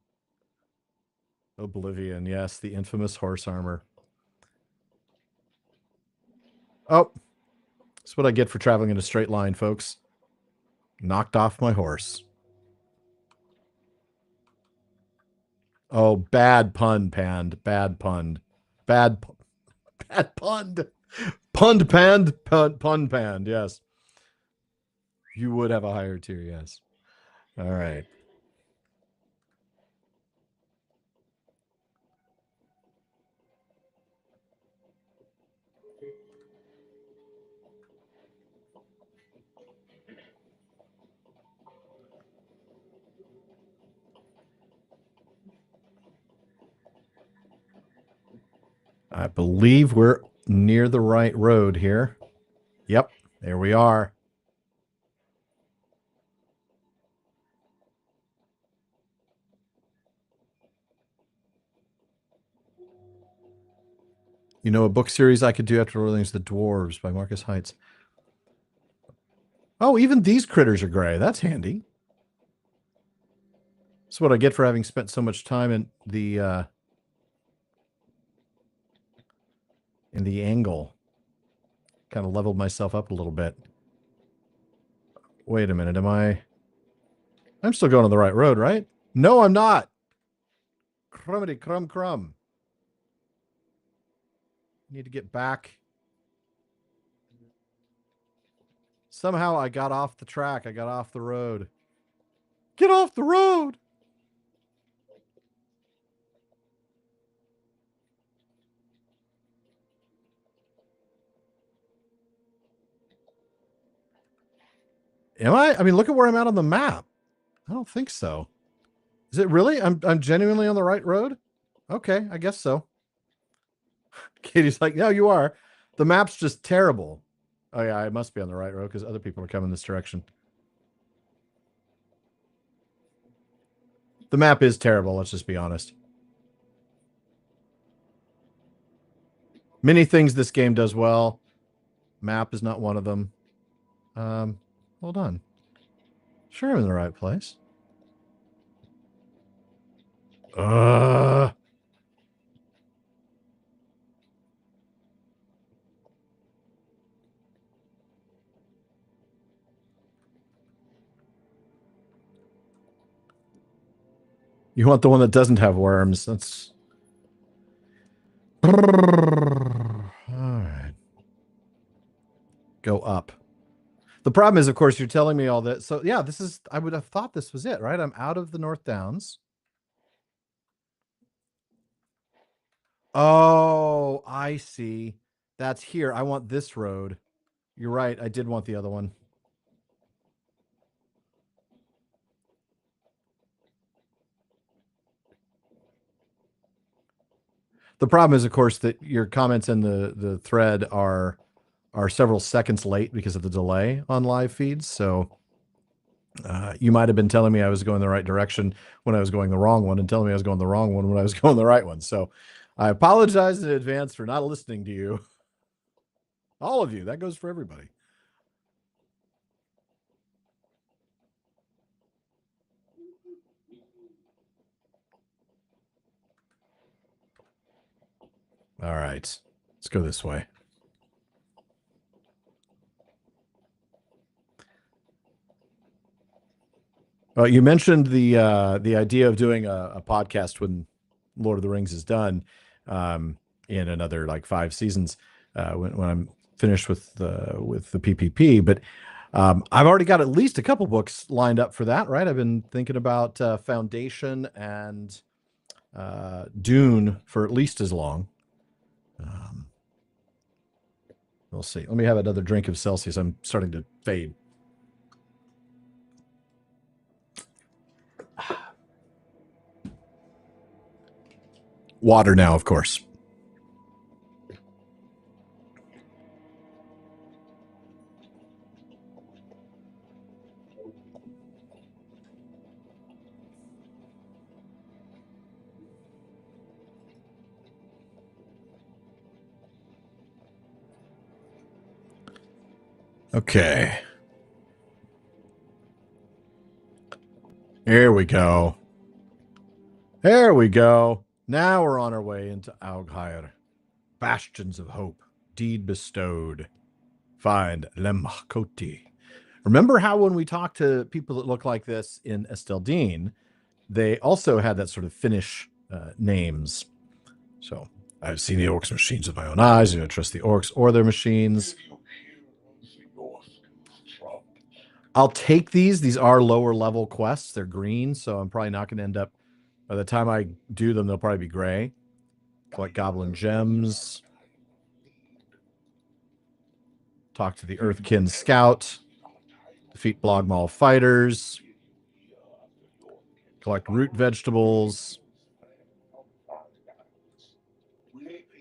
[SPEAKER 1] Oblivion, yes, the infamous horse armor. Oh, that's what I get for traveling in a straight line, folks. Knocked off my horse. Oh, bad pun, Pand. Bad pun. Bad pun. Pun Pand, yes. You would have a higher tier, yes. All right. I believe we're near the right road here. Yep, there we are. You know, a book series I could do after Orleans, The Dwarves by Marcus Heights. Oh, even these critters are gray. That's handy. That's what I get for having spent so much time in the angle. Kind of leveled myself up a little bit. Wait a minute, I'm still going on the right road, right? No, I'm not. Crummity crumb. Need to get back. Somehow I got off the track. I got off the road. Get off the road! Am I? I mean, look at where I'm at on the map. I don't think so. Is it really? I'm genuinely on the right road? Okay, I guess so. Katie's like, no, you are. The map's just terrible. Oh yeah, I must be on the right road because other people are coming this direction. The map is terrible, let's just be honest. Many things this game does well. Map is not one of them. Hold on. Sure, I'm in the right place. You want the one that doesn't have worms. That's... All right. Go up. The problem is, of course, you're telling me all that. So, yeah, this is... I would have thought this was it, right? I'm out of the North Downs. Oh, I see. That's here. I want this road. You're right. I did want the other one. The problem is, of course, that your comments in the thread are several seconds late because of the delay on live feeds. So you might have been telling me I was going the right direction when I was going the wrong one, and telling me I was going the wrong one when I was going the right one. So I apologize in advance for not listening to you. All of you. That goes for everybody. All right. Let's go this way. You mentioned the idea of doing a podcast when Lord of the Rings is done, in another like 5 seasons, when I'm finished with the PPP. But I've already got at least a couple books lined up for that. Right, I've been thinking about Foundation and Dune for at least as long. We'll see. Let me have another drink of Celsius. I'm starting to fade. Water now, of course. Okay. Here we go. There we go. Now we're on our way into Aughair. Bastions of hope, deed bestowed. Find Lemkoti. Remember how when we talked to people that look like this in Esteldine, they also had that sort of Finnish names. So I've seen the orcs' machines with my own eyes. I don't trust the orcs or their machines. I'll take these. These are lower level quests. They're green, so I'm probably not going to end up. By the time I do them, they'll probably be gray. Collect goblin gems. Talk to the Earthkin Scout. Defeat Blogmaw fighters. Collect root vegetables.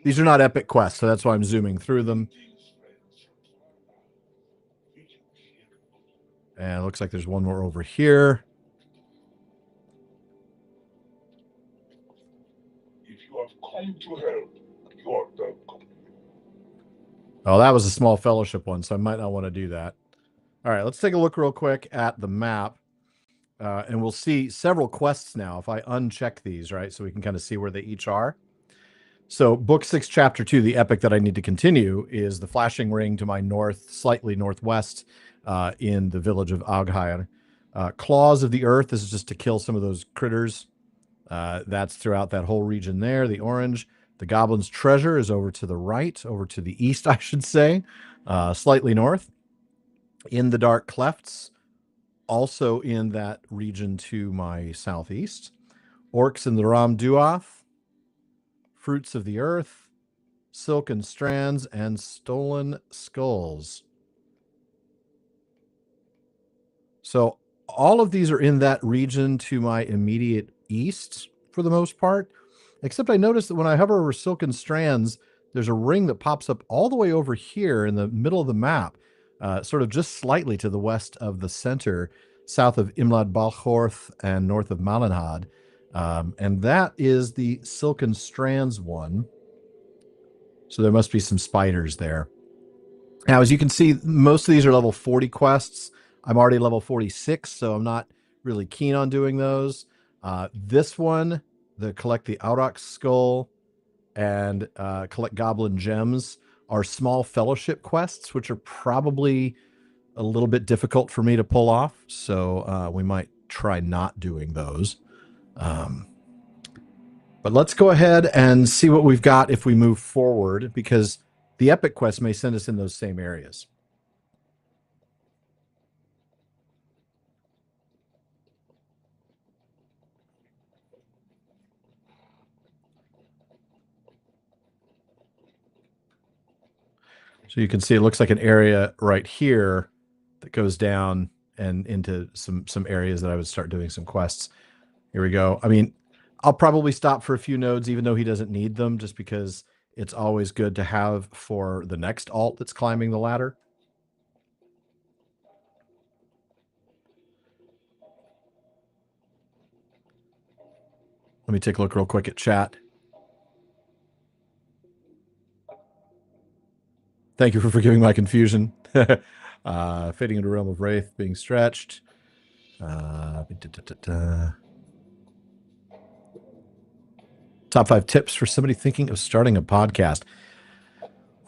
[SPEAKER 1] These are not epic quests, so that's why I'm zooming through them. And it looks like there's one more over here. If you have come to help, you are welcome. Oh, that was a small fellowship one, so I might not want to do that. All right, let's take a look real quick at the map. And we'll see several quests now if I uncheck these, right? So we can kind of see where they each are. So book 6, chapter 2, the epic that I need to continue is the flashing ring to my north, slightly northwest in the village of Aughair. Claws of the Earth, this is just to kill some of those critters. That's throughout that whole region there, the orange. The Goblin's Treasure is over to the right, over to the east, I should say, slightly north. In the Dark Clefts, also in that region to my southeast. Orcs in the Ram Duath, Fruits of the Earth, Silken Strands, and Stolen Skulls. So all of these are in that region to my immediate east for the most part, except I noticed that when I hover over Silken Strands, there's a ring that pops up all the way over here in the middle of the map, sort of just slightly to the west of the center, south of Imlad Balchorth and north of Malinhad. And that is the Silken Strands one. So there must be some spiders there. Now, as you can see, most of these are level 40 quests. I'm already level 46, so I'm not really keen on doing those. This one, the collect the Aurochs skull and collect goblin gems, are small fellowship quests, which are probably a little bit difficult for me to pull off. So we might try not doing those. But let's go ahead and see what we've got if we move forward, because the epic quest may send us in those same areas. So you can see it looks like an area right here that goes down and into some areas that I would start doing some quests. Here we go. I mean, I'll probably stop for a few nodes, even though he doesn't need them, just because it's always good to have for the next alt that's climbing the ladder. Let me take a look real quick at chat. Thank you for forgiving my confusion. Fading into Realm of Wraith being stretched. Top 5 tips for somebody thinking of starting a podcast.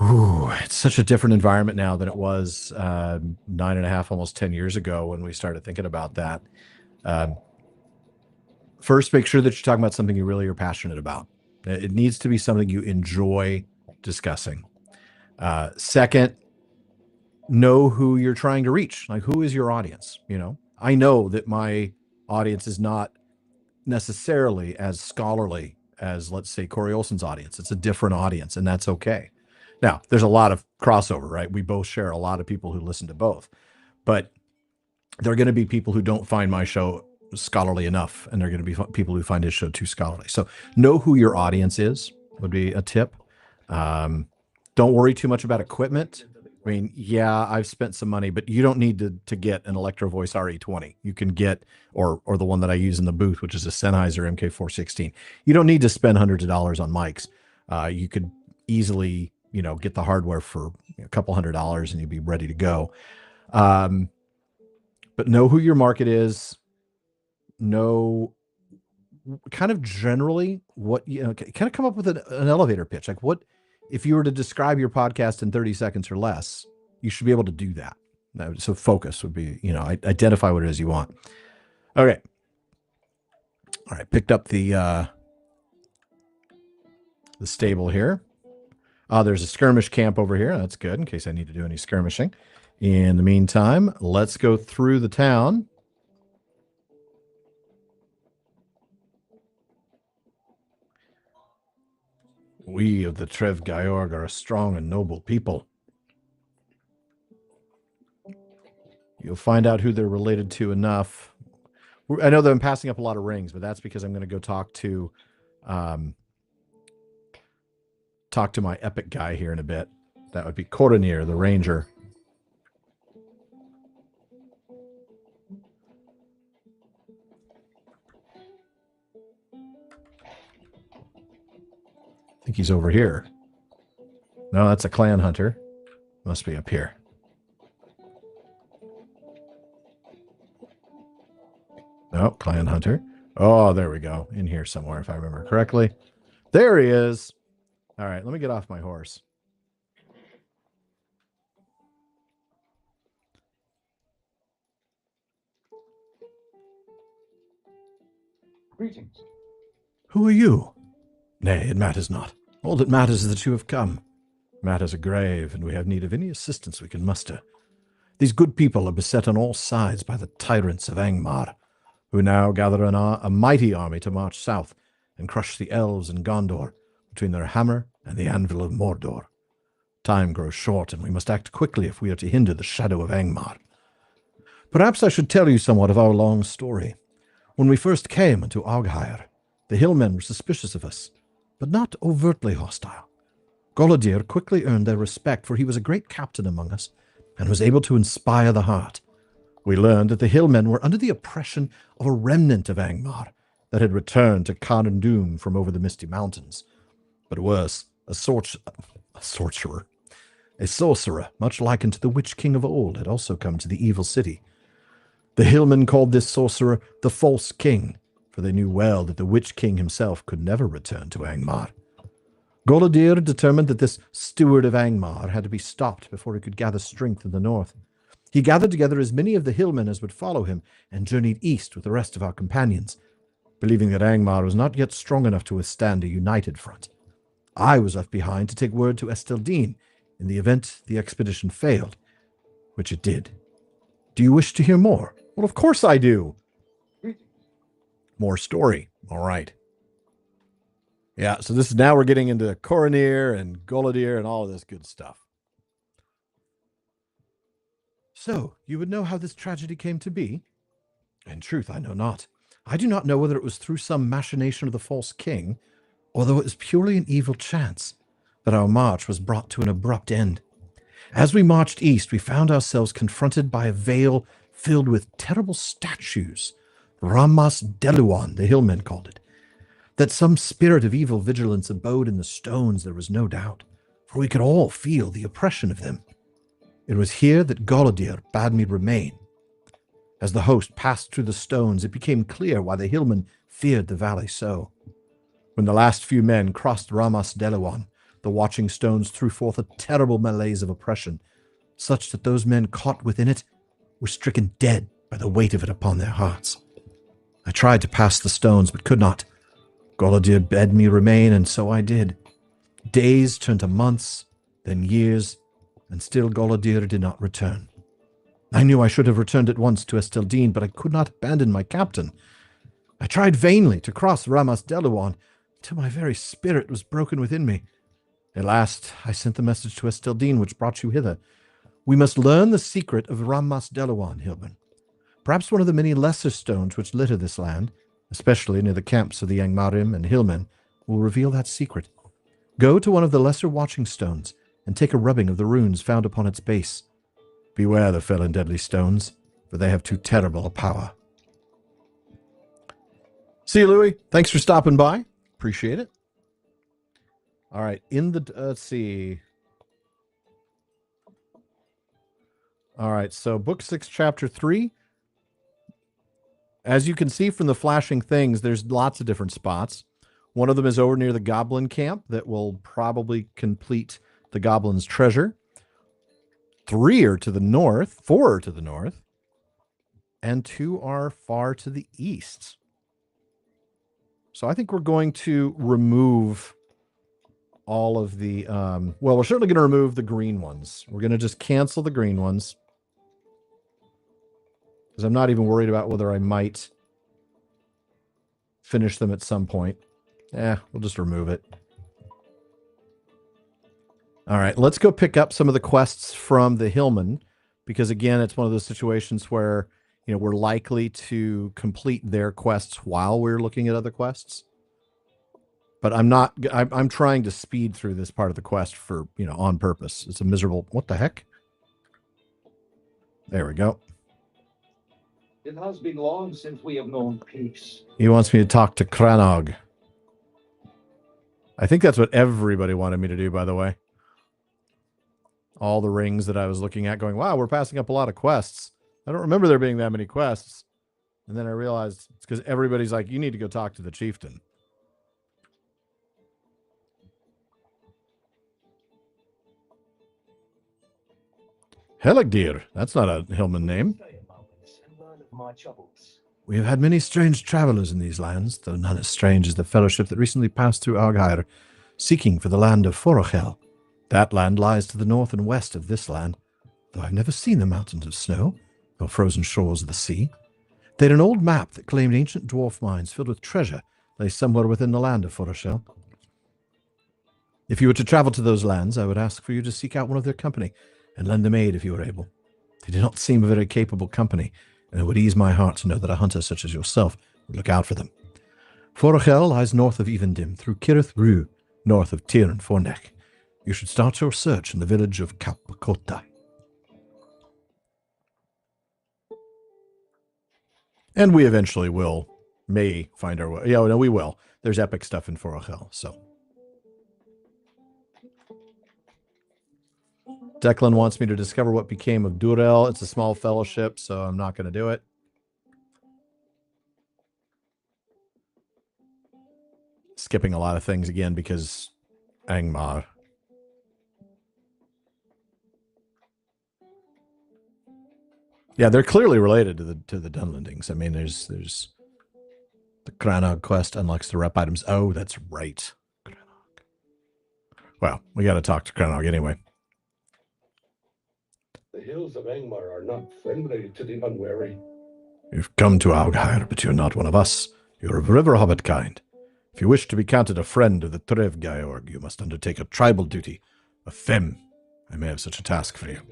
[SPEAKER 1] Ooh, it's such a different environment now than it was 9.5, almost 10 years ago when we started thinking about that. First, make sure that you're talking about something you really are passionate about. It needs to be something you enjoy discussing. Second, know who you're trying to reach. Like, who is your audience? You know, I know that my audience is not necessarily as scholarly as, let's say, Corey Olson's audience. It's a different audience, and that's okay. Now, there's a lot of crossover, right? We both share a lot of people who listen to both, but there are going to be people who don't find my show scholarly enough, and there are going to be people who find his show too scholarly. So know who your audience is would be a tip. Don't worry too much about equipment. I mean, yeah, I've spent some money, but you don't need to get an Electro Voice RE20. You can get, or the one that I use in the booth, which is a Sennheiser MK416. You don't need to spend hundreds of dollars on mics. You could easily get the hardware for a couple $100 and you'd be ready to go. But know who your market is. Know kind of generally what, kind of come up with an elevator pitch. Like, what, if you were to describe your podcast in 30 seconds or less, you should be able to do that. So focus would be, identify what it is you want. Okay. All right. Picked up the stable here. There's a skirmish camp over here. That's good in case I need to do any skirmishing. In the meantime, let's go through the town. We of the Trev Georg are a strong and noble people. You'll find out who they're related to enough. I know that I'm passing up a lot of rings, but that's because I'm going to go talk to my epic guy here in a bit. That would be Koronir, the ranger. I think he's over here. No, that's a clan hunter. Must be up here. No, clan hunter. Oh, there we go. In here somewhere, if I remember correctly. There he is. All right, let me get off my horse.
[SPEAKER 2] Greetings.
[SPEAKER 1] Who are you? Nay, it matters not. All that matters is that you have come. Matters are grave, and we have need of any assistance we can muster. These good people are beset on all sides by the tyrants of Angmar, who now gather a mighty army to march south and crush the elves in Gondor between their hammer and the anvil of Mordor. Time grows short, and we must act quickly if we are to hinder the shadow of Angmar. Perhaps I should tell you somewhat of our long story. When we first came into Oghyr, the hillmen were suspicious of us, but not overtly hostile. Golodir quickly earned their respect, for he was a great captain among us and was able to inspire the heart. We learned that the hillmen were under the oppression of a remnant of Angmar that had returned to Carndum from over the Misty Mountains. But worse, a sorcerer, much likened to the Witch King of old, had also come to the evil city. The hillmen called this sorcerer the False King, for they knew well that the Witch King himself could never return to Angmar. Golodir determined that this steward of Angmar had to be stopped before he could gather strength in the north. He gathered together as many of the hillmen as would follow him and journeyed east with the rest of our companions, believing that Angmar was not yet strong enough to withstand a united front. I was left behind to take word to Esteldine in the event the expedition failed, which it did. Do you wish to hear more? Well, of course I do. More story. All right. Yeah, so this is now we're getting into Koronir and Golodir and all of this good stuff. So, you would know how this tragedy came to be? In truth, I know not. I do not know whether it was through some machination of the false king, or though it was purely an evil chance, that our march was brought to an abrupt end. As we marched east, we found ourselves confronted by a vale filled with terrible statues. Ramas Deluan, the hillmen called it. That some spirit of evil vigilance abode in the stones there was no doubt, for we could all feel the oppression of them. It was here that Golodir bade me remain. As the host passed through the stones, it became clear why the hillmen feared the valley so. When the last few men crossed Ramas Deluan, the watching stones threw forth a terrible malaise of oppression, such that those men caught within it were stricken dead by the weight of it upon their hearts. I tried to pass the stones, but could not. Golodir bade me remain, and so I did. Days turned to months, then years, and still Golodir did not return. I knew I should have returned at once to Esteldine, but I could not abandon my captain. I tried vainly to cross Ramas Deluan, till my very spirit was broken within me. At last, I sent the message to Esteldine which brought you hither. We must learn the secret of Ramas Deluan, hillman. Perhaps one of the many lesser stones which litter this land, especially near the camps of the Angmarim and hillmen, will reveal that secret. Go to one of the lesser watching stones and take a rubbing of the runes found upon its base. Beware the fell and deadly stones, for they have too terrible a power. See you, Louis. Thanks for stopping by. Appreciate it. All right, let's see. All right, so book 6, chapter 3. As you can see from the flashing things, there's lots of different spots. One of them is over near the goblin camp that will probably complete the goblin's treasure. 3 are to the north, 4 are to the north, and 2 are far to the east. So I think we're going to remove all of the, well, we're certainly going to remove the green ones. We're going to just cancel the green ones, because I'm not even worried about whether I might finish them at some point. We'll just remove it. All right, let's go pick up some of the quests from the Hillman, because again, it's one of those situations where, you know, we're likely to complete their quests while we're looking at other quests. But I'm trying to speed through this part of the quest for, you know, on purpose. It's a miserable, what the heck? There we go.
[SPEAKER 2] It has been long since we have known peace.
[SPEAKER 1] He wants me to talk to Cranog. I think that's what everybody wanted me to do, by the way. All the rings that I was looking at going, wow, we're passing up a lot of quests. I don't remember there being that many quests. And then I realized it's because everybody's like, you need to go talk to the chieftain. Heligdir. That's not a Hillman name. We have had many strange travelers in these lands, though none as strange as the fellowship that recently passed through Argyre, seeking for the land of Forochel. That land lies to the north and west of this land, though I've never seen the mountains of snow, or frozen shores of the sea. They had an old map that claimed ancient dwarf mines filled with treasure lay somewhere within the land of Forochel. If you were to travel to those lands, I would ask for you to seek out one of their company, and lend them aid if you were able. They do not seem a very capable company, and it would ease my heart to know that a hunter such as yourself would look out for them. Forochel lies north of Evendim, through Kirith Rue, north of Tyr and Forneck. You should start your search in the village of Kapakota. And we eventually may find our way. Yeah, no, we will. There's epic stuff in Forochel, so. Declan wants me to discover what became of Durel. It's a small fellowship, so I'm not going to do it. Skipping a lot of things again because Angmar. Yeah, they're clearly related to the Dunlendings. I mean, there's the Cranog quest unlocks the rep items. Oh, that's right. Cranog. Well, we got to talk to Cranog anyway.
[SPEAKER 3] The hills of Angmar are not friendly to the unwary.
[SPEAKER 1] You've come to Alghair, but you're not one of us. You're of River Hobbit kind. If you wish to be counted a friend of the Trev Georg, you must undertake a tribal duty, a fem. I may have such a task for you.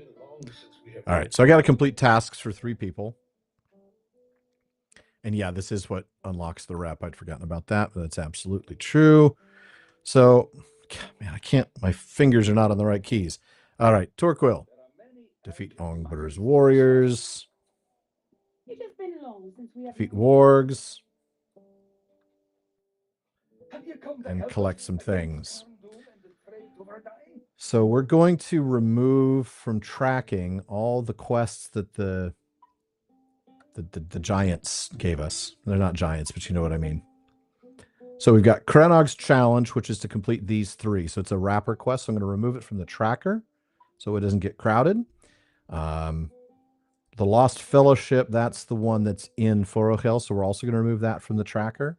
[SPEAKER 1] All right, so I got to complete tasks for 3 people. And yeah, this is what unlocks the rep. I'd forgotten about that, but that's absolutely true. So, man, I can't, my fingers are not on the right keys. All right, Torquil. Defeat Ongbur's warriors. Defeat wargs. And collect some things. So we're going to remove from tracking all the quests that the giants gave us. They're not giants, but you know what I mean. So we've got Cranog's challenge, which is to complete these 3. So it's a wrapper quest. So I'm going to remove it from the tracker so it doesn't get crowded. The Lost Fellowship, that's the one that's in Forochel, so we're also going to remove that from the tracker.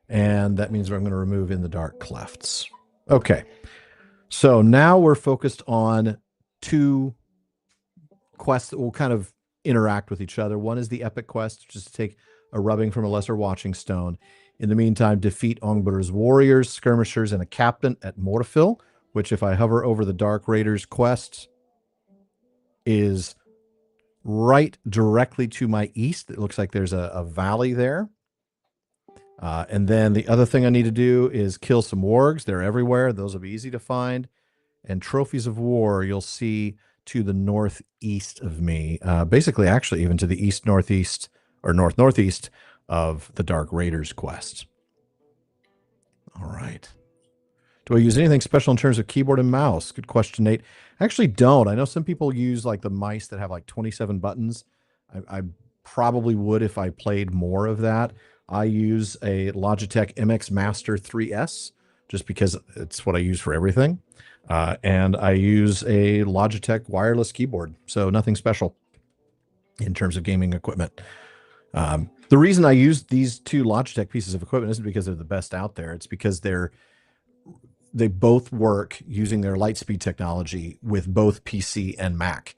[SPEAKER 1] And that means I'm going to remove In the Dark Clefts. Okay, so now we're focused on 2 quests that will kind of interact with each other. One is the Epic Quest, which is to take a rubbing from a lesser watching stone. In the meantime, defeat Ongbur's warriors, skirmishers, and a captain at Mortafil, which if I hover over the Dark Raiders quest is right directly to my east. It looks like there's a valley there. And then the other thing I need to do is kill some wargs. They're everywhere. Those will be easy to find. And trophies of war you'll see to the northeast of me. Basically, actually, even to the east-northeast or north-northeast of the Dark Raiders quest. All right. Do I use anything special in terms of keyboard and mouse? Good question, Nate. I actually don't. I know some people use like the mice that have like 27 buttons. I probably would if I played more of that. I use a Logitech MX Master 3S just because it's what I use for everything. And I use a Logitech wireless keyboard. So nothing special in terms of gaming equipment. The reason I use these two Logitech pieces of equipment isn't because they're the best out there. It's because they both work using their Lightspeed technology with both PC and Mac.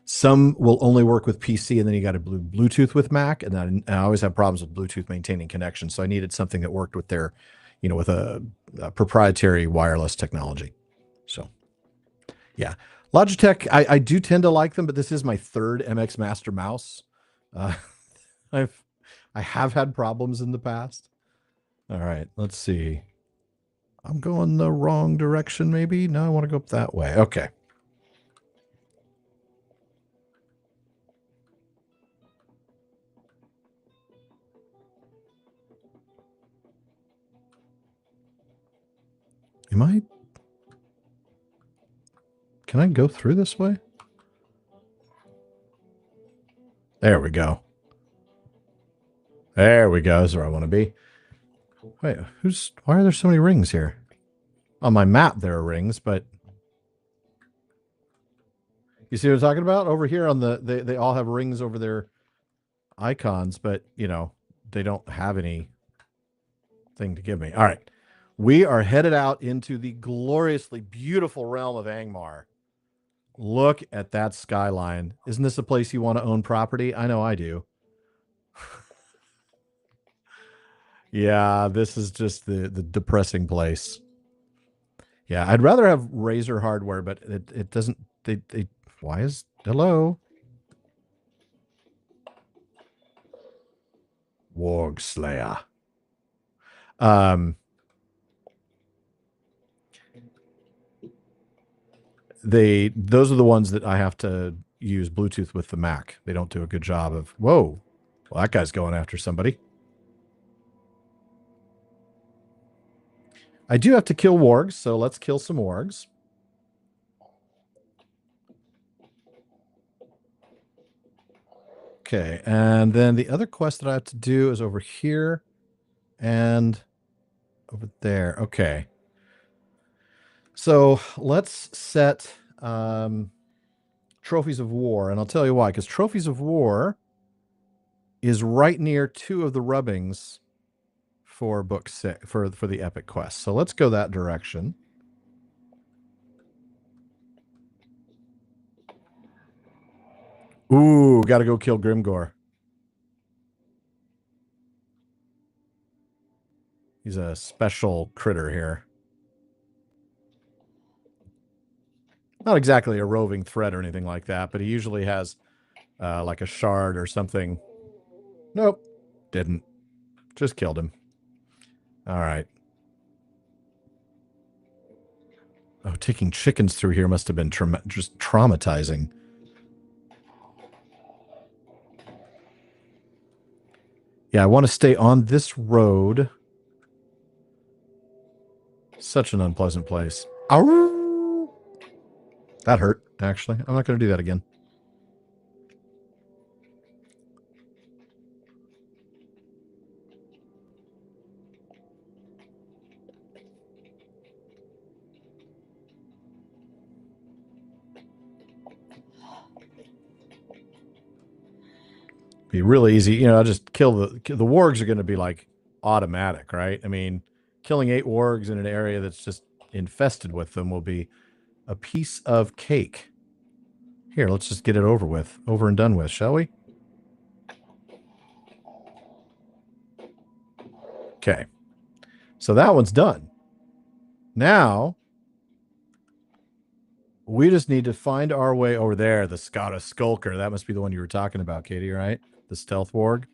[SPEAKER 1] Some will only work with PC, and then you got to Bluetooth with Mac, and then I always have problems with Bluetooth maintaining connection. So I needed something that worked with their, with a proprietary wireless technology. So, yeah, Logitech. I do tend to like them, but this is my third MX Master mouse. I have had problems in the past. All right, let's see. I'm going the wrong direction, maybe. No, I want to go up that way. Okay. Can I go through this way? There we go. There we go. That's where I want to be. Wait, why are there so many rings here? On my map, there are rings, but you see what I'm talking about? Over here on they all have rings over their icons, but they don't have any thing to give me. All right. We are headed out into the gloriously beautiful realm of Angmar. Look at that skyline. Isn't this a place you want to own property? I know I do. Yeah, this is just the depressing place. Yeah, I'd rather have Razer hardware, but it doesn't. Why is hello? Warg Slayer. Those are the ones that I have to use Bluetooth with the Mac. They don't do a good job of. Whoa, well, that guy's going after somebody. I do have to kill wargs, so let's kill some wargs. Okay, and then the other quest that I have to do is over here and over there. Okay. So let's set Trophies of War, and I'll tell you why, because Trophies of War is right near two of the rubbings for book 6 for the epic quest. So let's go that direction. Ooh, got to go kill Grimgor. He's a special critter here. Not exactly a roving threat or anything like that, but he usually has like a shard or something. Nope, didn't. Just killed him. All right. Oh, taking chickens through here must have been just traumatizing. Yeah, I want to stay on this road. Such an unpleasant place. Ow! That hurt, actually. I'm not going to do that again. Be really easy. I'll just kill the wargs are going to be like automatic, right? I mean, killing 8 wargs in an area that's just infested with them will be a piece of cake. Here, let's just get it over and done with, shall we? Okay. So that one's done. Now, we just need to find our way over there, the Scottish Skulker. That must be the one you were talking about, Katie, right? The stealth warg.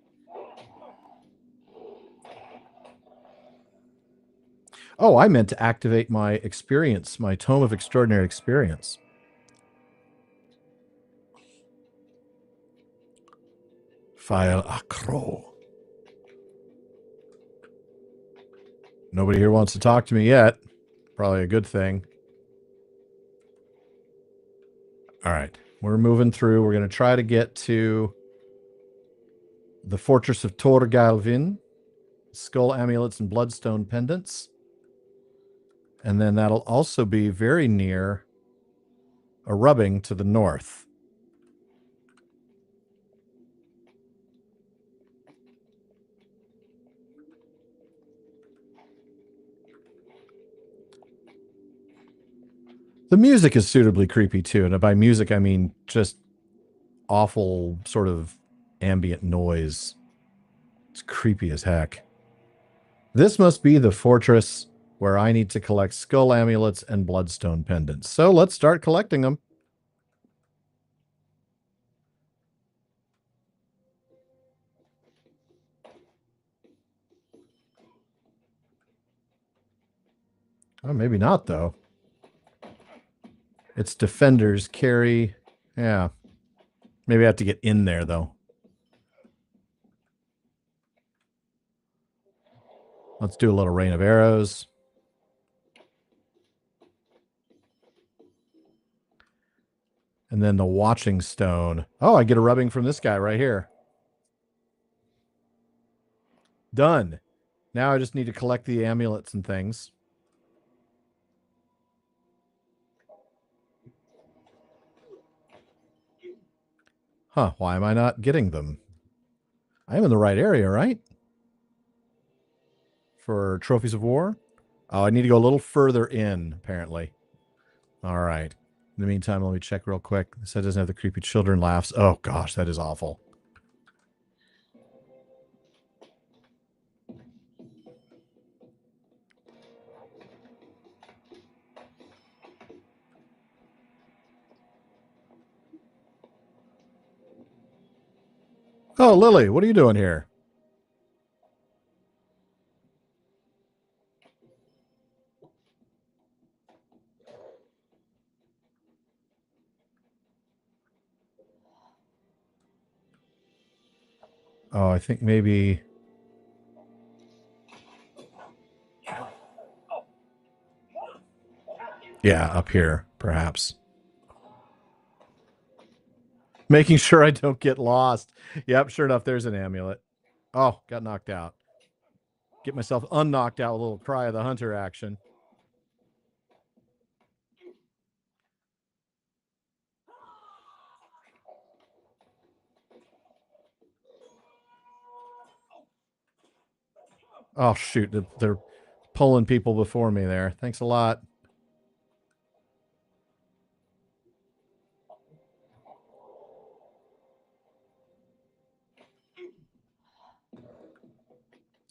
[SPEAKER 1] Oh, I meant to activate my experience, my Tome of Extraordinary Experience. File a crow. Nobody here wants to talk to me yet. Probably a good thing. All right. We're moving through. We're going to try to get to the Fortress of Torgalvin. Skull amulets and bloodstone pendants. And then that'll also be very near a rubbing to the north. The music is suitably creepy too. And by music, I mean just awful sort of ambient noise. It's creepy as heck. This must be the fortress where I need to collect skull amulets and bloodstone pendants. So let's start collecting them. Oh, maybe not, though. It's defenders carry. Yeah. Maybe I have to get in there, though. Let's do a little rain of arrows. And then the watching stone. Oh, I get a rubbing from this guy right here. Done. Now I just need to collect the amulets and things. Huh, why am I not getting them? I am in the right area, right? For trophies of war? Oh, I need to go a little further in, apparently. All right. In the meantime, let me check real quick. This doesn't have the creepy children laughs. Oh, gosh, that is awful. Oh, Lily, what are you doing here? Oh, I think maybe... Yeah, up here, perhaps. Making sure I don't get lost. Yep, sure enough, there's an amulet. Oh, got knocked out. Get myself unknocked out with a little Cry of the Hunter action. Oh, shoot. They're pulling people before me there. Thanks a lot.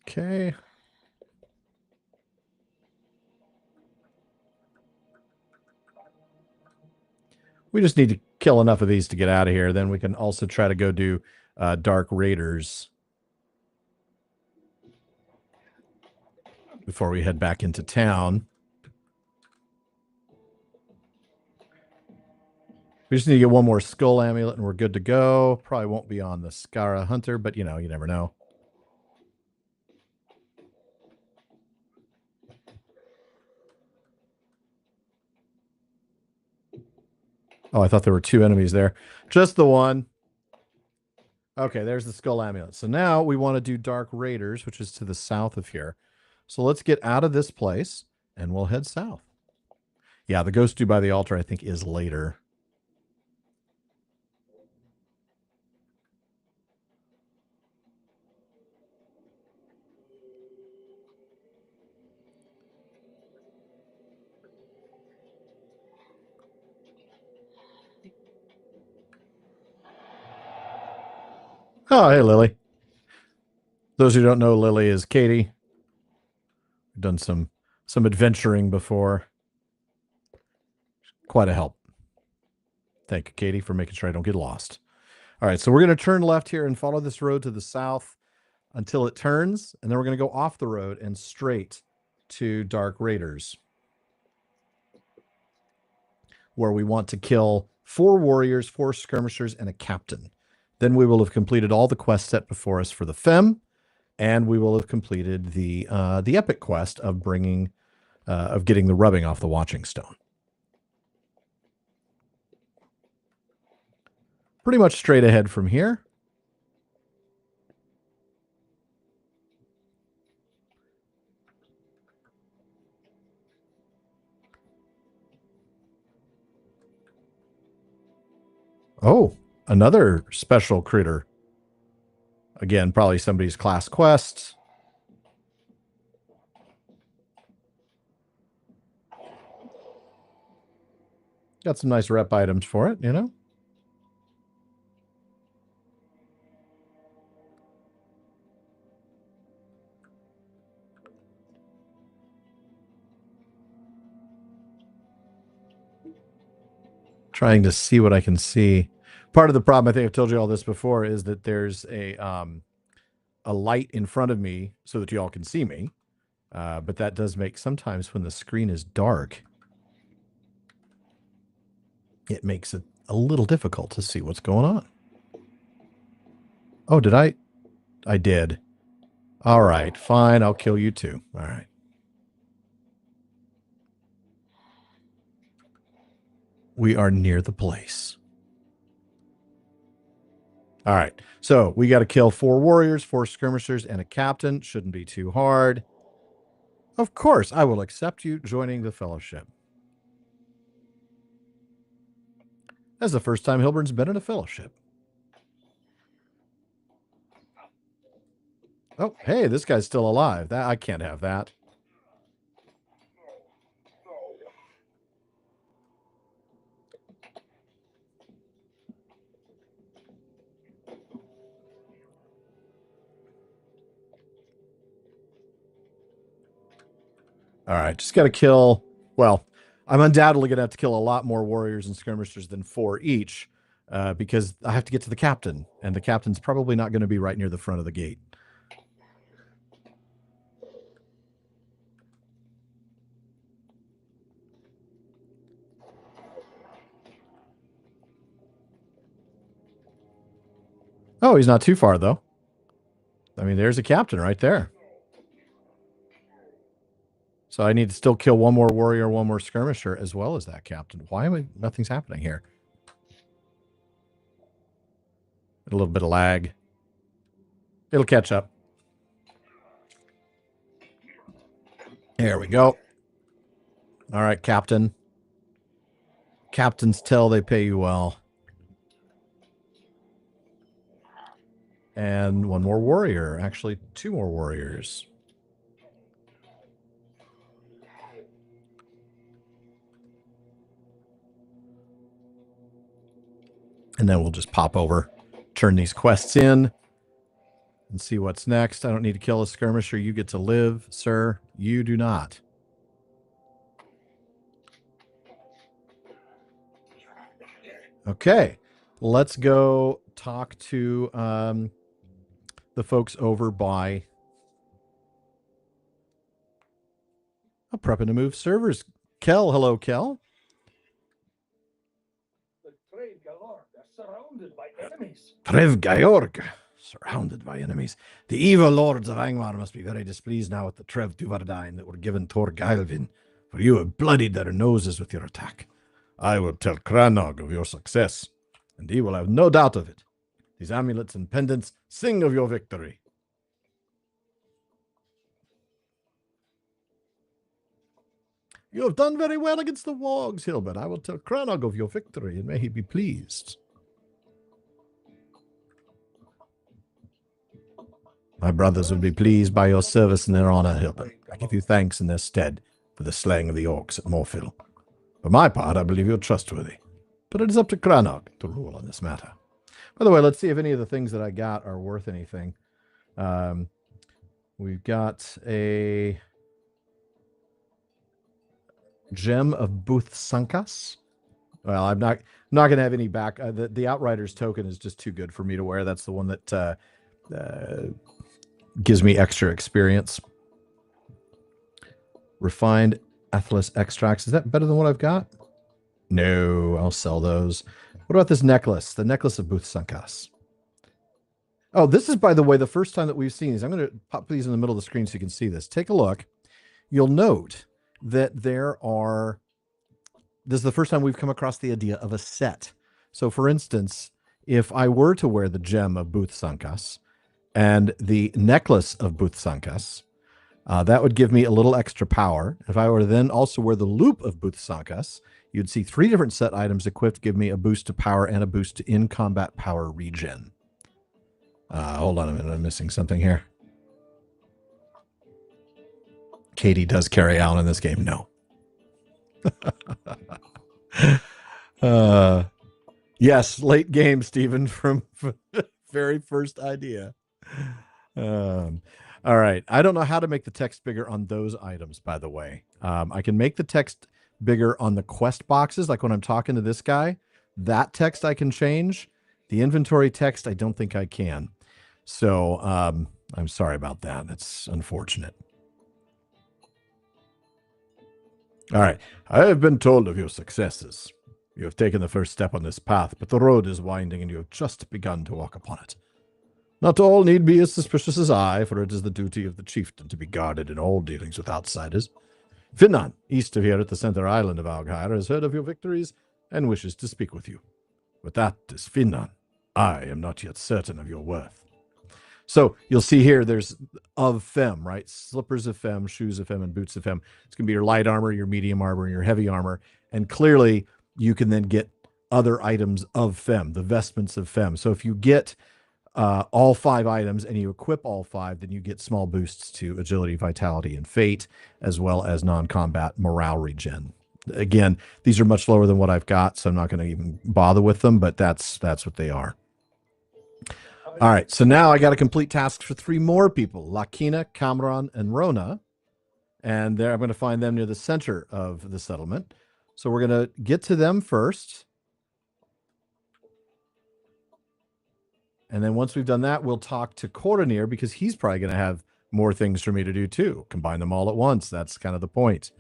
[SPEAKER 1] Okay. We just need to kill enough of these to get out of here. Then we can also try to go do Dark Raiders before we head back into town. We just need to get one more skull amulet and we're good to go. Probably won't be on the Skara Hunter, but you know, you never know. Oh, I thought there were two enemies there. Just the one. Okay, there's the skull amulet. So now we want to do Dark Raiders, which is to the south of here. So let's get out of this place and we'll head south. Yeah, the Ghost Due by the Altar, I think, is later. Oh, hey, Lily. Those who don't know, Lily is Katie. We've done some adventuring before. Quite a help. Thank you, Katie, for making sure I don't get lost. All right, so we're going to turn left here and follow this road to the south until it turns, and then we're going to go off the road and straight to Dark Raiders, where we want to kill 4 warriors, 4 skirmishers, and a captain. Then we will have completed all the quests set before us for the Femme, and we will have completed the epic quest of bringing of getting the rubbing off the watching stone. Pretty much straight ahead from here. Oh, another special critter. Again, probably somebody's class quest. Got some nice rep items for it, you know? Trying to see what I can see. Part of the problem, I think I've told you all this before, is that there's a light in front of me so that you all can see me. But that does make sometimes when the screen is dark, it makes it a little difficult to see what's going on. Oh, did I? I did. All right, fine. I'll kill you too. All right. We are near the place. All right. So we got to kill 4 warriors, 4 skirmishers, and a captain. Shouldn't be too hard. Of course, I will accept you joining the fellowship. That's the first time Hilburn's been in a fellowship. Oh, hey, this guy's still alive. I can't have that. All right, just got to kill. Well, I'm undoubtedly going to have to kill a lot more warriors and skirmishers than 4 each because I have to get to the captain, and the captain's probably not going to be right near the front of the gate. Oh, he's not too far, though. I mean, there's a captain right there. So I need to still kill 1 more warrior, 1 more skirmisher, as well as that captain. Why am I? Nothing's happening here. A little bit of lag. It'll catch up. There we go. All right, captain. Captains tell they pay you well. And 1 more warrior. Actually, 2 more warriors. And then we'll just pop over, turn these quests in, and see what's next. I don't need to kill a skirmisher. You get to live, sir. You do not. Okay. Let's go talk to the folks over by... I'm prepping to move servers. Kel, hello, Kel.
[SPEAKER 2] The trade galore. They're surrounded by enemies.
[SPEAKER 1] Trev Georg, surrounded by enemies. The evil lords of Angmar must be very displeased now with the Trev Duvardine that were given Tor Gaelvin, for you have bloodied their noses with your attack. I will tell Cranog of your success, and he will have no doubt of it. These amulets and pendants sing of your victory. You have done very well against the wargs, Hilbert. I will tell Cranog of your victory, and may he be pleased. My brothers will be pleased by your service and their honor, Hilbert. I give you thanks in their stead for the slaying of the orcs at Morphil. For my part, I believe you're trustworthy, but it is up to Cranog to rule on this matter. By the way, let's see if any of the things that I got are worth anything. We've got a gem of Booth Sankas. Well, I'm not going to have any back. The Outriders token is just too good for me to wear. That's the one that gives me extra experience. Refined Athelas extracts. Is that better than what I've got? No, I'll sell those. What about this necklace? The necklace of Booth Sankas. Oh, this is, by the way, the first time that we've seen these. I'm going to pop these in the middle of the screen so you can see this. Take a look. You'll note that this is the first time we've come across the idea of a set. So for instance, if I were to wear the gem of Boothsankas and the necklace of Boothsankas, that would give me a little extra power. If I were to then also wear the loop of Boothsankas, you'd see 3 different set items equipped give me a boost to power and a boost to in-combat power regen. Hold on a minute, I'm missing something here. Katie does carry Alan in this game. No. Yes, late game, Stephen, from very first idea. All right. I don't know how to make the text bigger on those items, by the way. I can make the text bigger on the quest boxes, like when I'm talking to this guy. That text I can change. The inventory text, I don't think I can. So I'm sorry about that. That's unfortunate. All right. I have been told of your successes. You have taken the first step on this path, but the road is winding and you have just begun to walk upon it. Not all need be as suspicious as I, for it is the duty of the chieftain to be guarded in all dealings with outsiders. Finnan, east of here at the center island of Alghyr, has heard of your victories and wishes to speak with you. But that is Finnan. I am not yet certain of your worth. So you'll see here there's of Fem, right? Slippers of Fem, shoes of Fem, and boots of Fem. It's going to be your light armor, your medium armor, and your heavy armor. And clearly you can then get other items of Fem, the vestments of Fem. So if you get all 5 items and you equip all 5, then you get small boosts to agility, vitality, and fate, as well as non-combat morale regen. Again, these are much lower than what I've got, so I'm not going to even bother with them, but that's what they are. All right, so now I got to complete tasks for 3 more people, Lakina, Kamran, and Rona. And there I'm going to find them near the center of the settlement. So we're going to get to them first. And then once we've done that, we'll talk to Koronir, because he's probably going to have more things for me to do too. Combine them all at once. That's kind of the point.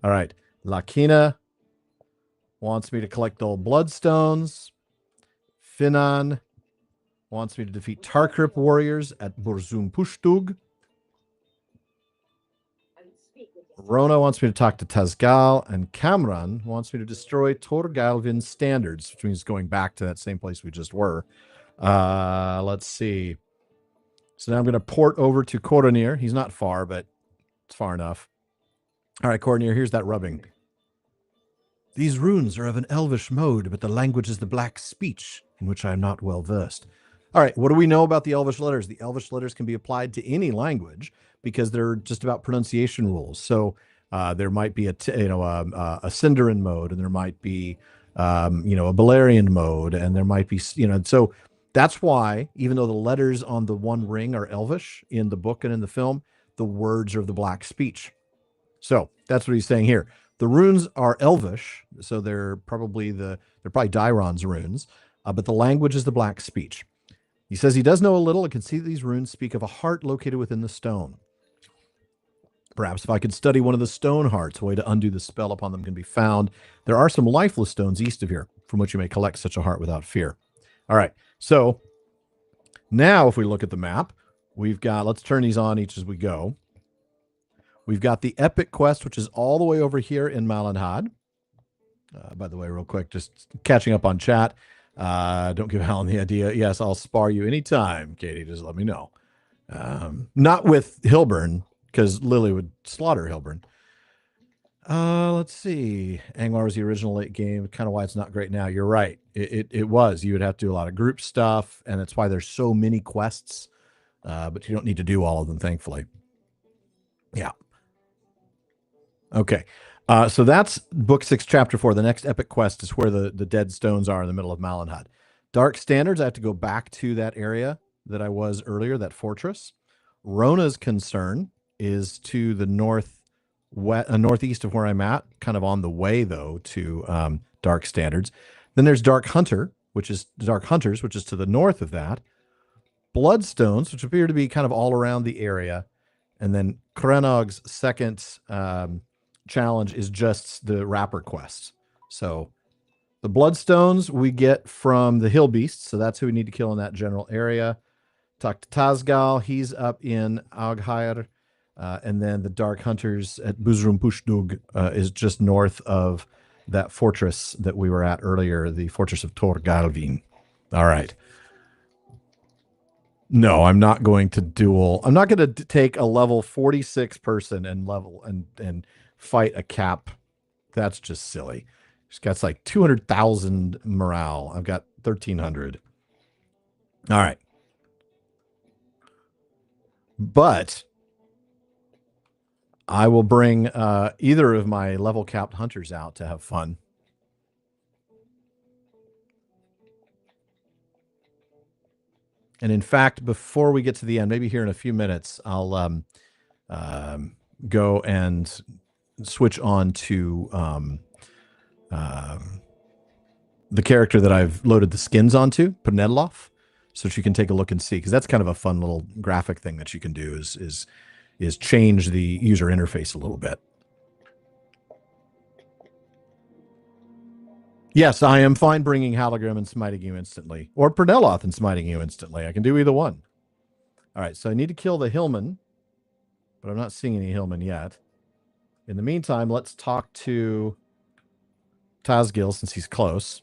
[SPEAKER 1] All right. Lakina wants me to collect all bloodstones. Finnan wants me to defeat Tarkrip warriors at Burzum Pushtug. Rona wants me to talk to Tazgal, and Kamran wants me to destroy Torgalvin's standards, which means going back to that same place we just were. Let's see. So now I'm going to port over to Koronir. He's not far, but it's far enough. All right, Koronir, here's that rubbing. These runes are of an elvish mode, but the language is the black speech, in which I am not well versed. All right, what do we know about the elvish letters? The elvish letters can be applied to any language because they're just about pronunciation rules. So there might be a Sindarin mode, and there might be a Balerian mode, and there might be so that's why, even though the letters on the one ring are elvish in the book and in the film, the words are of the black speech. So that's what he's saying here. The runes are elvish, so they're probably Dairon's runes, but the language is the black speech. He says he does know a little and can see that these runes speak of a heart located within the stone. Perhaps if I could study one of the stone hearts, a way to undo the spell upon them can be found. There are some lifeless stones east of here, from which you may collect such a heart without fear. All right, so now if we look at the map, we've got, let's turn these on each as we go. We've got the epic quest, which is all the way over here in Malanhad. By the way, real quick, just catching up on chat. Don't give Alan the idea. Yes, I'll spar you anytime, Katie. Just let me know. Not with Hilburn, because Lily would slaughter Hilburn. Let's see. Angmar was the original late game. Kind of why it's not great now. You're right. It was. You would have to do a lot of group stuff, and that's why there's so many quests. But you don't need to do all of them, thankfully. Yeah. Okay. So that's Book 6, Chapter 4. The next epic quest is where the dead stones are in the middle of Malanhad. Dark Standards, I have to go back to that area that I was earlier, that fortress. Rona's concern is to the northeast of where I'm at, kind of on the way, though, to Dark Standards. Then there's Dark Hunters, which is to the north of that. Bloodstones, which appear to be kind of all around the area. And then Krenog's second challenge is just the Rapper quest. So the Bloodstones we get from the Hill Beasts, so that's who we need to kill in that general area. Talk to Tazgal, he's up in Alghyr. And then the Dark Hunters at Buzrum-Pushdug is just north of that fortress that we were at earlier, the fortress of Torgalvin. All right. No, I'm not going to duel. I'm not going to take a level 46 person and fight a cap. That's just silly. She's got like 200,000 morale. I've got 1,300. All right. But I will bring either of my level capped hunters out to have fun. And in fact, before we get to the end, maybe here in a few minutes, I'll go and switch on to the character that I've loaded the skins onto, Penelov, so she can take a look and see, because that's kind of a fun little graphic thing that you can do is change the user interface a little bit. Yes, I am fine bringing Halogram and smiting you instantly, or Perneloth and smiting you instantly. I can do either one. All right, so I need to kill the Hillman, but I'm not seeing any Hillman yet. In the meantime, let's talk to Tazgil since he's close.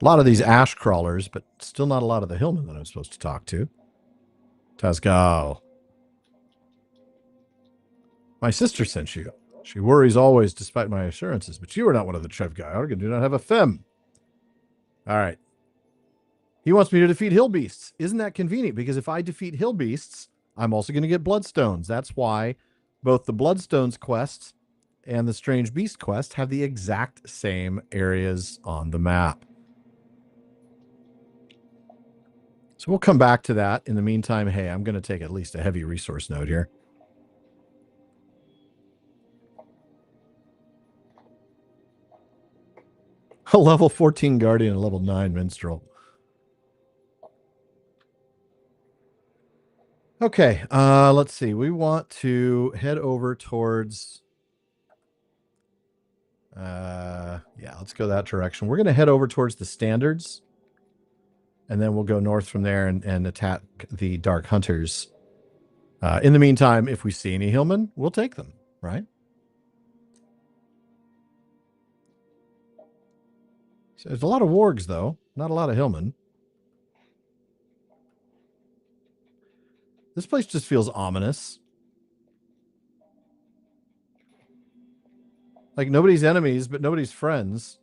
[SPEAKER 1] A lot of these ash crawlers, but still not a lot of the Hillmen that I'm supposed to talk to. Tazgal. My sister sent you. She worries always despite my assurances, but you are not one of the Trevgai. Argon do not have a fem. All right. He wants me to defeat hill beasts. Isn't that convenient? Because if I defeat hill beasts, I'm also going to get bloodstones. That's why both the bloodstones quest and the strange beast quest have the exact same areas on the map. So we'll come back to that. In the meantime, hey, I'm going to take at least a heavy resource node here. A level 14 Guardian and a level 9 Minstrel. Okay, let's see. We want to head over towards... yeah, let's go that direction. We're going to head over towards the standards. And then we'll go north from there and attack the Dark Hunters. In the meantime, if we see any Hillmen, we'll take them, right? So there's a lot of wargs, though. Not a lot of Hillmen. This place just feels ominous. Like nobody's enemies, but nobody's friends.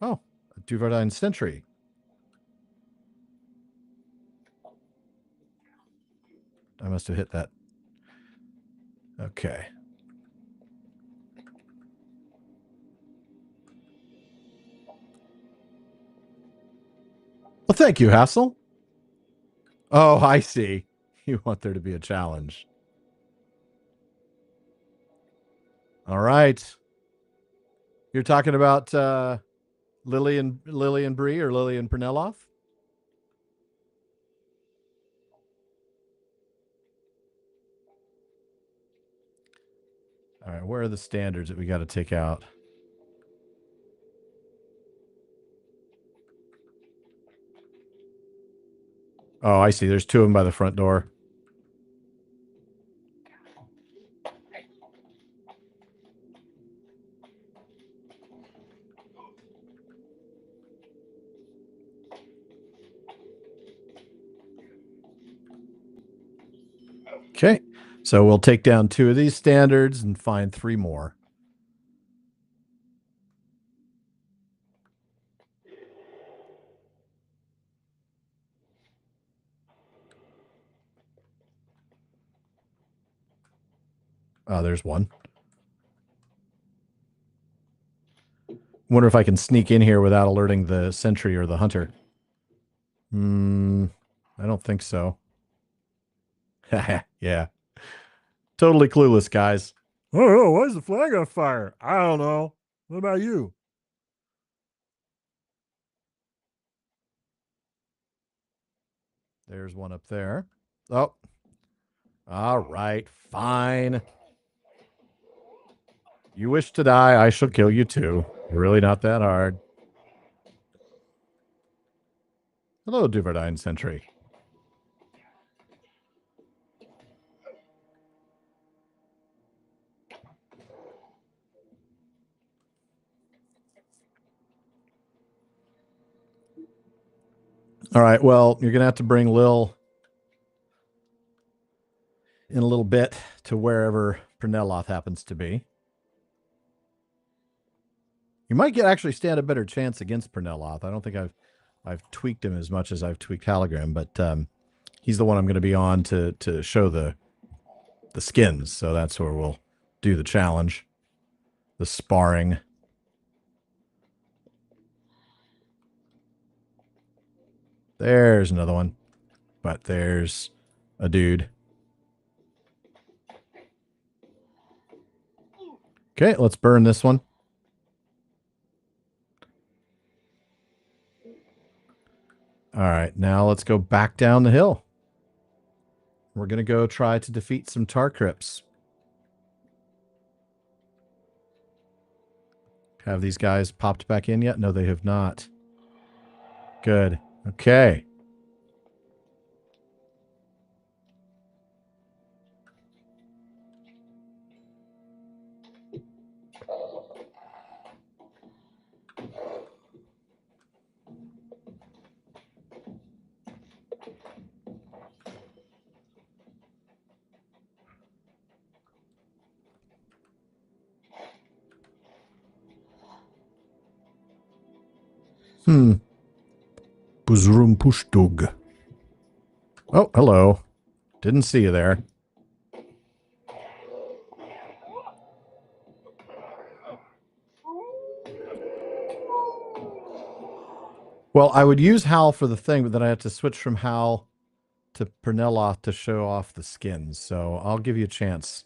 [SPEAKER 1] Oh, a Duvardine sentry. I must have hit that. Okay. Well, thank you, Hassel. Oh, I see. You want there to be a challenge. All right. You're talking about Lily and Bree or Lily and Perneloth? All right, where are the standards that we got to take out? Oh, I see. There's two of them by the front door. Okay, so we'll take down two of these standards and find three more. Oh, there's one. Wonder if I can sneak in here without alerting the sentry or the hunter. I don't think so. Yeah. Totally clueless, guys. Oh, why is the flag on fire? I don't know. What about you? There's one up there. Oh. All right, fine. You wish to die, I shall kill you too. Really not that hard. Hello, Duverdine Sentry. All right, well, you're going to have to bring Lil in a little bit to wherever Perneloth happens to be. You might actually stand a better chance against Perneloth. I don't think I've tweaked him as much as I've tweaked Halogram, but he's the one I'm going to be on to show the skins. So that's where we'll do the challenge, the sparring. There's another one, but there's a dude. Okay, let's burn this one. All right, now let's go back down the hill. We're going to go try to defeat some tar crypts. Have these guys popped back in yet? No, they have not. Good. Okay. Buzrum pushtug. Oh, hello. Didn't see you there. Well, I would use Hal for the thing, but then I have to switch from Hal to Perneloth to show off the skins. So I'll give you a chance.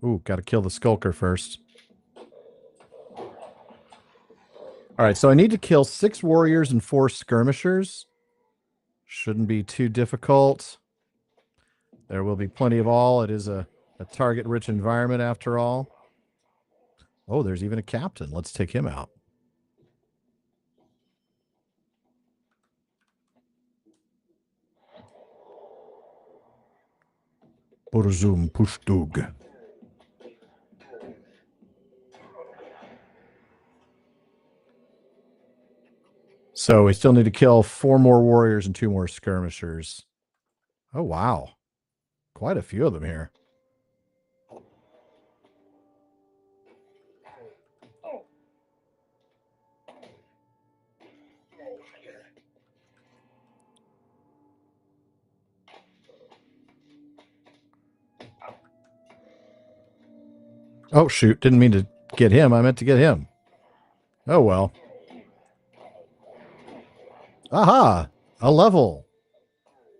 [SPEAKER 1] Ooh, got to kill the Skulker first. All right, so I need to kill 6 warriors and 4 skirmishers. Shouldn't be too difficult. There will be plenty of all. It is a target-rich environment after all. Oh, there's even a captain. Let's take him out. Burzum pushtug. So we still need to kill 4 more warriors and 2 more skirmishers. Oh, wow. Quite a few of them here. Oh, shoot. Didn't mean to get him. I meant to get him. Oh, well. Aha! A level.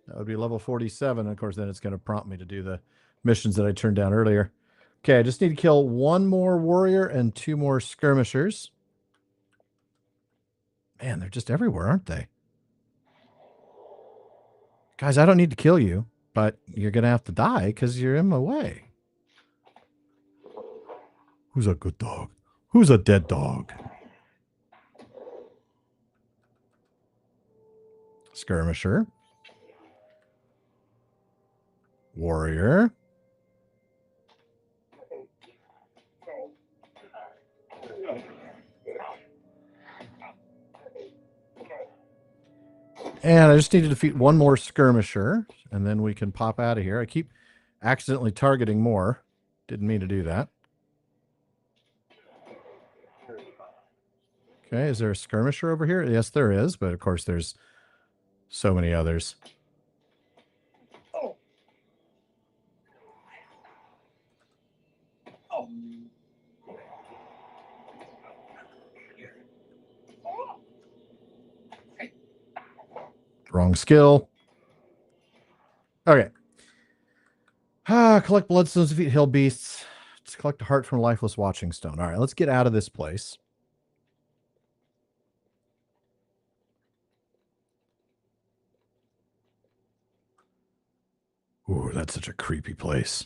[SPEAKER 1] That would be level 47. Of course, then it's going to prompt me to do the missions that I turned down earlier. Okay, I just need to kill 1 more warrior and 2 more skirmishers. Man, they're just everywhere, aren't they? Guys, I don't need to kill you, but you're going to have to die because you're in my way. Who's a good dog? Who's a dead dog? Skirmisher. Warrior. And I just need to defeat 1 more skirmisher, and then we can pop out of here. I keep accidentally targeting more. Didn't mean to do that. Okay, is there a skirmisher over here? Yes, there is, but of course there's so many others. Wrong skill. Okay. Collect bloodstones, defeat hill beasts. Just collect a heart from a lifeless watching stone. All right, let's get out of this place. Ooh, that's such a creepy place.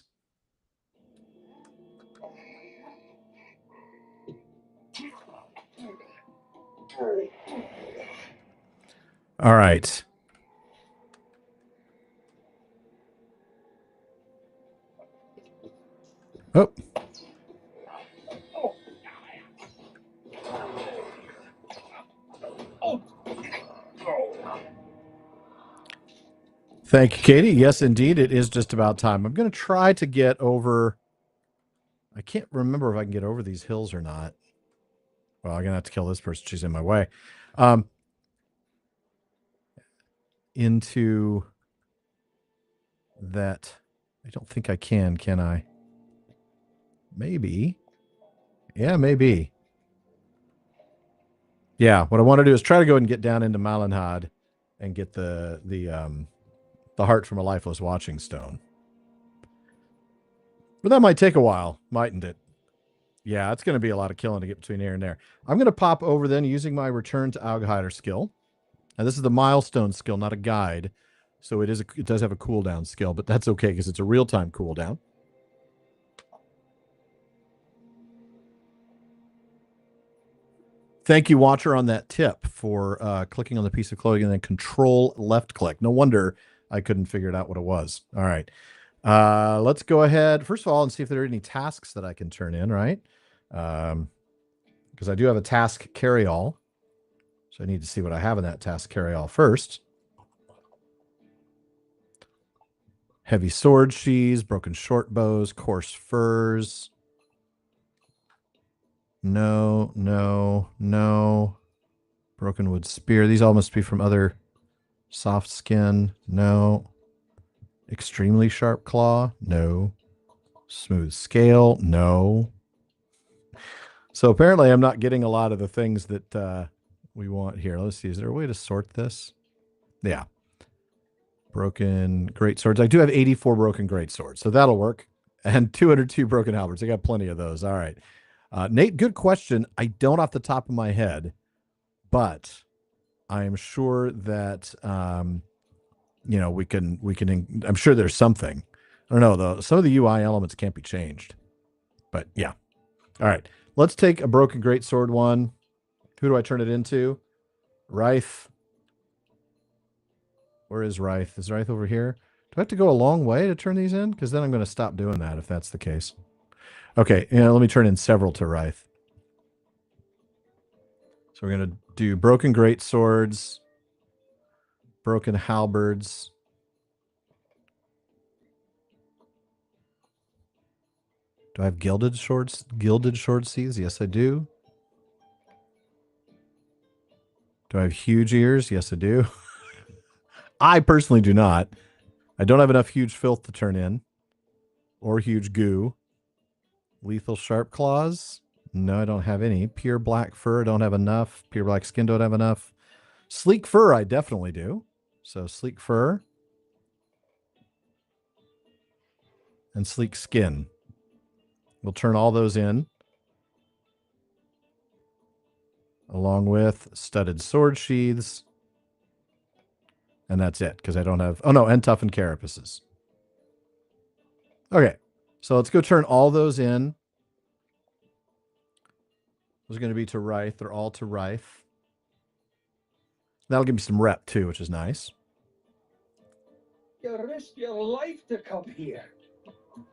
[SPEAKER 1] All right. Oh. Thank you, Katie. Yes, indeed. It is just about time. I'm going to try to get over. I can't remember if I can get over these hills or not. Well, I'm going to have to kill this person. She's in my way. Into that. I don't think I can I? Maybe. Yeah, maybe. Yeah, what I want to do is try to go and get down into Malinhad and get the heart from a lifeless watching stone. But that might take a while, mightn't it? Yeah, it's going to be a lot of killing to get between here and there. I'm going to pop over then using my Return to Aughider skill. Now, this is the milestone skill, not a guide. So it does have a cooldown skill, but that's okay because it's a real-time cooldown. Thank you, Watcher, on that tip for clicking on the piece of clothing and then control left click. No wonder I couldn't figure it out what it was. All right. Let's go ahead, first of all, and see if there are any tasks that I can turn in, right? Because I do have a task carry-all. So I need to see what I have in that task carry-all first. Heavy sword sheaths, broken short bows, coarse furs. No, no, no. Broken wood spear. These all must be from other soft skin. No. Extremely sharp claw. No. Smooth scale. No. So apparently I'm not getting a lot of the things that we want here. Let's see. Is there a way to sort this? Yeah. Broken great swords. I do have 84 broken great swords, so that'll work. And 202 broken halberds. I got plenty of those. All right. Nate, good question. I don't off the top of my head, but I am sure that we can. I'm sure there's something. I don't know though. Some of the UI elements can't be changed, but yeah. All right. Let's take a broken greatsword one. Who do I turn it into? Ryth. Where is Ryth? Is Ryth over here? Do I have to go a long way to turn these in? Because then I'm going to stop doing that if that's the case. Okay, let me turn in several to Ryth. So we're going to do broken great swords, broken halberds. Do I have gilded sword sheaths? Yes, I do. Do I have huge ears? Yes, I do. I personally do not. I don't have enough huge filth to turn in. Or huge goo. Lethal sharp claws? No, I don't have any. Pure black fur, I don't have enough. Pure black skin, don't have enough. Sleek fur, I definitely do. So sleek fur. And sleek skin. We'll turn all those in. Along with studded sword sheaths. And that's it, because I don't have... Oh, no, and toughened carapaces. Okay, so let's go turn all those in. Those are going to be to Ryth. They're all to Ryth. That'll give me some rep, too, which is nice.
[SPEAKER 2] You risked your life to come here.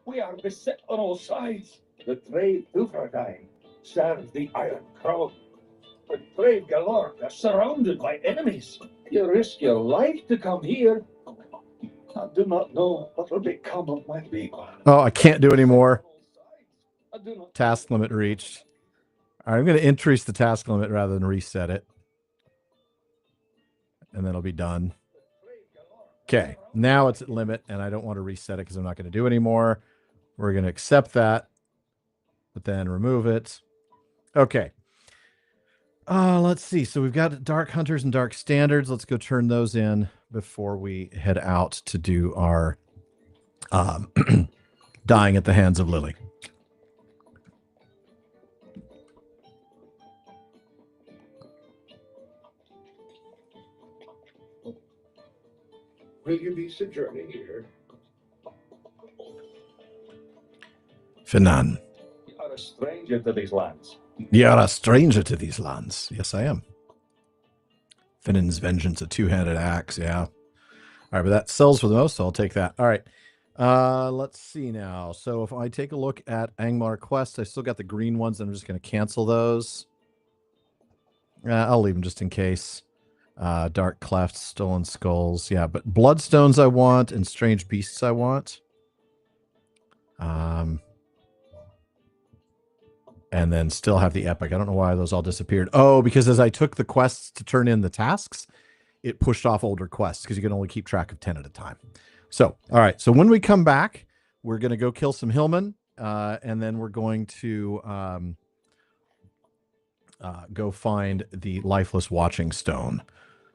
[SPEAKER 2] We are beset on all sides. The brave Ufradine serve the Iron Crown. But brave Galord are surrounded by enemies. You risk your life to come here. I do not know what will become of my people.
[SPEAKER 1] Oh, I can't do any more. Task limit reached. All right, I'm going to increase the task limit rather than reset it. And then it'll be done. Okay, now it's at limit, and I don't want to reset it because I'm not going to do anymore. We're going to accept that, but then remove it. Okay. Let's see. So we've got Dark Hunters and Dark Standards. Let's go turn those in before we head out to do our dying at the hands of Lily.
[SPEAKER 3] Will you be sojourning here?
[SPEAKER 1] Finan.
[SPEAKER 2] You are a stranger to these lands.
[SPEAKER 1] You are a stranger to these lands. Yes, I am. Finan's Vengeance, a two-handed axe. Yeah. All right, but that sells for the most, so I'll take that. All right. Let's see now. So if I take a look at Angmar Quest, I still got the green ones. I'm just going to cancel those. I'll leave them just in case. Dark Clefts, Stolen Skulls. Yeah, but Bloodstones I want and Strange Beasts I want. And then still have the Epic. I don't know why those all disappeared. Oh, because as I took the quests to turn in the tasks, it pushed off older quests because you can only keep track of 10 at a time. So, all right. So when we come back, we're going to go kill some Hillmen, and then we're going to go find the Lifeless Watching Stone.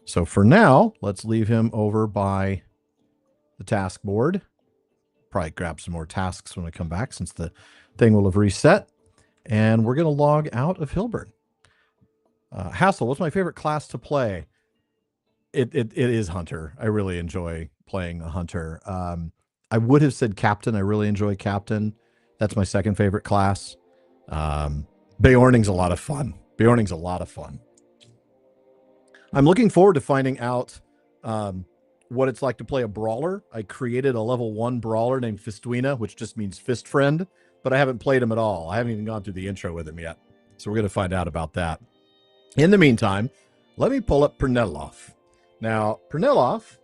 [SPEAKER 1] So for now, let's leave him over by the task board. Probably grab some more tasks when I come back since the thing will have reset. And we're going to log out of Hilburn. Hassel, what's my favorite class to play? It is Hunter. I really enjoy playing a Hunter. I would have said Captain. I really enjoy Captain. That's my second favorite class. Beorning's a lot of fun. Beorning's a lot of fun. I'm looking forward to finding out what it's like to play a brawler. I created a level 1 brawler named Fistuina, which just means fist friend, but I haven't played him at all. I haven't even gone through the intro with him yet. So we're going to find out about that. In the meantime, let me pull up Pernellof. Now, Pernellof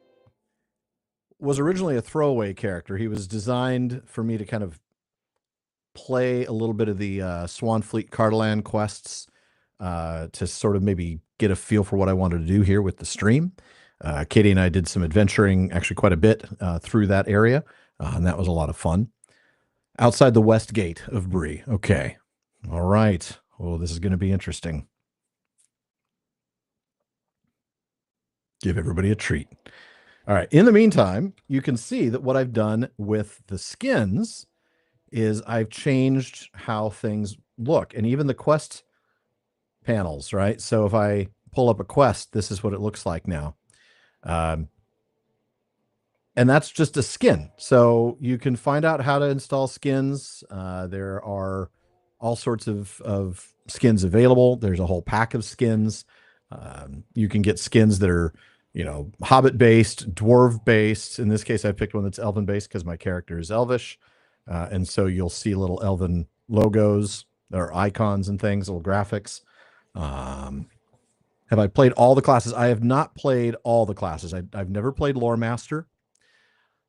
[SPEAKER 1] was originally a throwaway character. He was designed for me to kind of play a little bit of the Swanfleet Cardalan quests to sort of maybe get a feel for what I wanted to do here with the stream. Katie and I did some adventuring, actually quite a bit through that area, and that was a lot of fun. Outside the west gate of Bree. Okay. All right. Oh, this is going to be interesting. Give everybody a treat. All right. In the meantime, you can see that what I've done with the skins is I've changed how things look, and even the quest panels, right? So if I pull up a quest, this is what it looks like now. And that's just a skin. So you can find out how to install skins. There are all sorts of skins available. There's a whole pack of skins. You can get skins that are, Hobbit based, dwarf based. In this case, I picked one that's elven based because my character is elvish. And so you'll see little elven logos or icons and things, little graphics. Have I played all the classes? I have not played all the classes. I've never played Lore Master.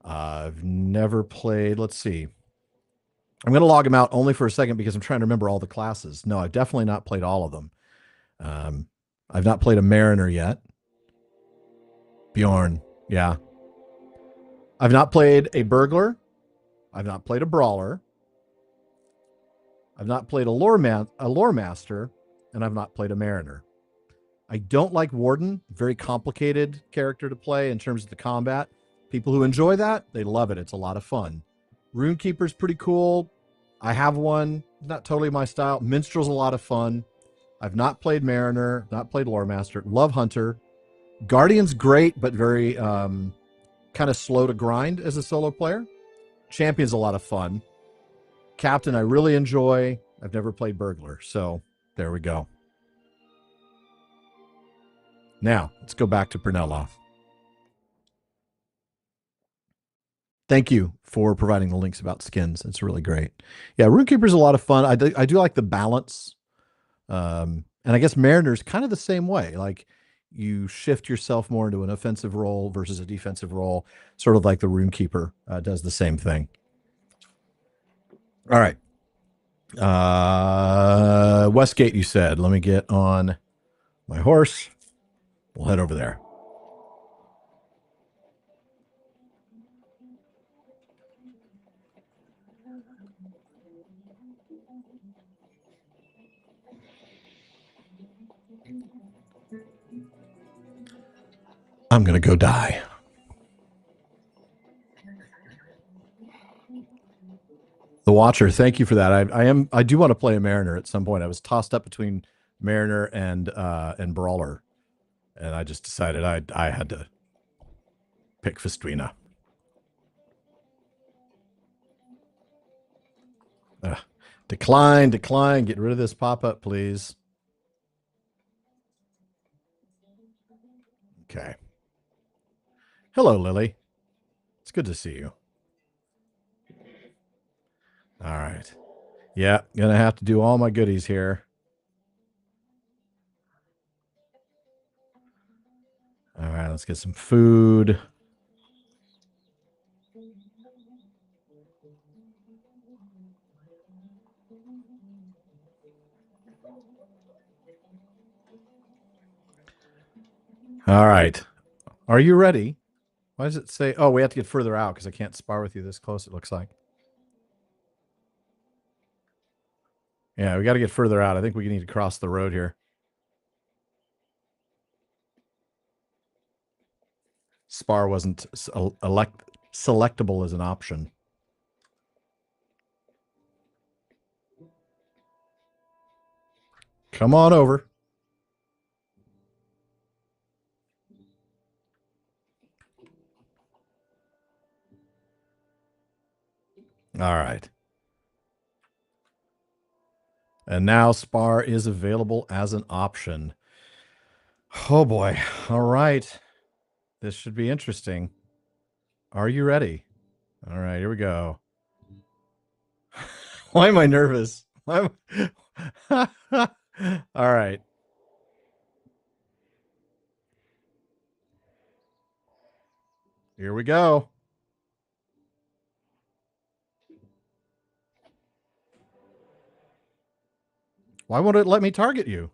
[SPEAKER 1] I've never played, let's see. I'm going to log them out only for a second because I'm trying to remember all the classes. No, I've definitely not played all of them. I've not played a Mariner yet. Bjorn, yeah. I've not played a Burglar. I've not played a Brawler. I've not played a Lore Master, and I've not played a Mariner. I don't like Warden. Very complicated character to play in terms of the combat. People who enjoy that, they love it. It's a lot of fun. Runekeeper's pretty cool. I have one. Not totally my style. Minstrel's a lot of fun. I've not played Mariner, not played Lore Master. Love Hunter. Guardian's great, but very kind of slow to grind as a solo player. Champion's a lot of fun. Captain, I really enjoy. I've never played Burglar, so there we go. Now, let's go back to Pernellof. Thank you for providing the links about skins. It's really great. Yeah, Runekeeper's a lot of fun. I do like the balance. And I guess Mariner's kind of the same way. Like you shift yourself more into an offensive role versus a defensive role, sort of like the Runekeeper does the same thing. All right. Westgate, you said. Let me get on my horse. We'll head over there. I'm going to go die. The Watcher, thank you for that. I do want to play a Mariner at some point. I was tossed up between Mariner and Brawler, and I just decided I had to pick Fistuina. Decline. Get rid of this pop-up, please. Okay. Hello, Lily. It's good to see you. All right. Yeah, gonna have to do all my goodies here. All right, let's get some food. All right. Are you ready? Why does it say, oh, we have to get further out because I can't spar with you this close, it looks like. Yeah, we got to get further out. I think we need to cross the road here. Spar wasn't selectable as an option. Come on over. All right. And now spar is available as an option. Oh boy. All right. This should be interesting. Are you ready? All right, here we go. Why am I nervous? All right. Here we go. Why won't it let me target you?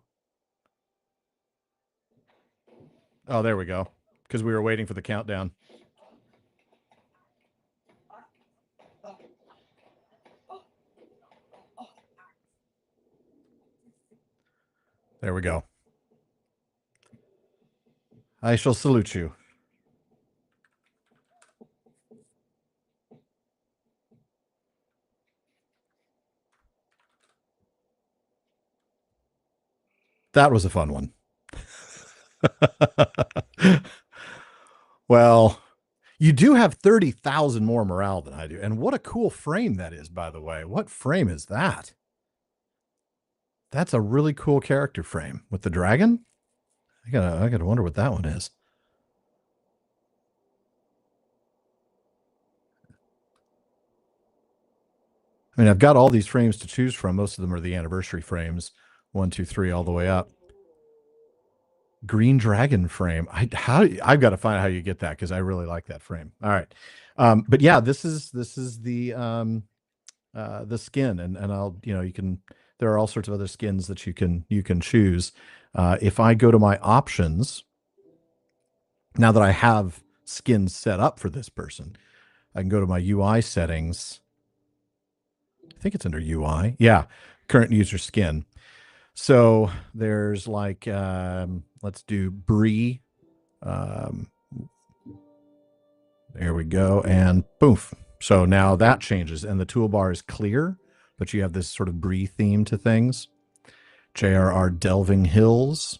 [SPEAKER 1] Oh, there we go. Because we were waiting for the countdown. There we go. I shall salute you. That was a fun one. Well, you do have 30,000 more morale than I do. And what a cool frame that is, by the way. What frame is that? That's a really cool character frame with the dragon. I gotta wonder what that one is. I mean, I've got all these frames to choose from. Most of them are the anniversary frames, 1, 2, 3, all the way up. Green dragon frame. I've got to find out how you get that because I really like that frame. All right, but yeah, this is the skin, and I'll you can. There are all sorts of other skins that you can choose. If I go to my options, now that I have skins set up for this person, I can go to my UI settings. I think it's under UI. Yeah, current user skin. So there's like, let's do Bree. There we go. And poof. So now that changes and the toolbar is clear, but you have this sort of Bree theme to things. JRR Delving Hills.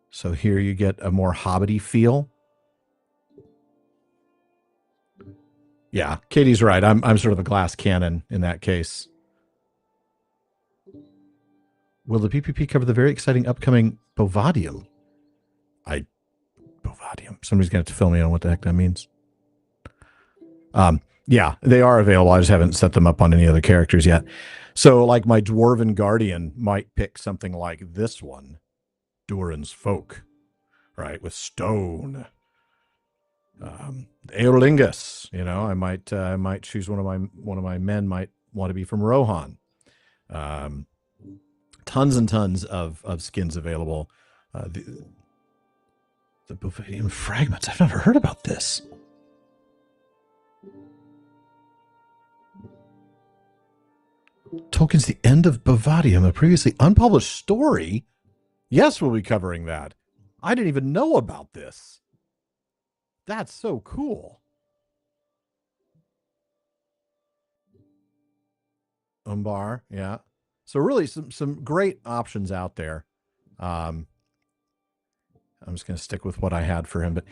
[SPEAKER 1] So here you get a more hobbity feel. Yeah, Katie's right. I'm sort of a glass cannon in that case. Will the PPP cover the very exciting upcoming Bovadium? Bovadium. Somebody's going to have to fill me on what the heck that means. Yeah, they are available. I just haven't set them up on any other characters yet. So like my Dwarven Guardian might pick something like this one, Durin's Folk, right, with stone. Aerolingus, I might choose one of my men might want to be from Rohan. Tons and tons of skins available. The Bovadium fragments. I've never heard about this. Tolkien's The End of Bovadium, a previously unpublished story. Yes, we'll be covering that. I didn't even know about this. That's so cool. Umbar, yeah. So really some great options out there. I'm just going to stick with what I had for him, but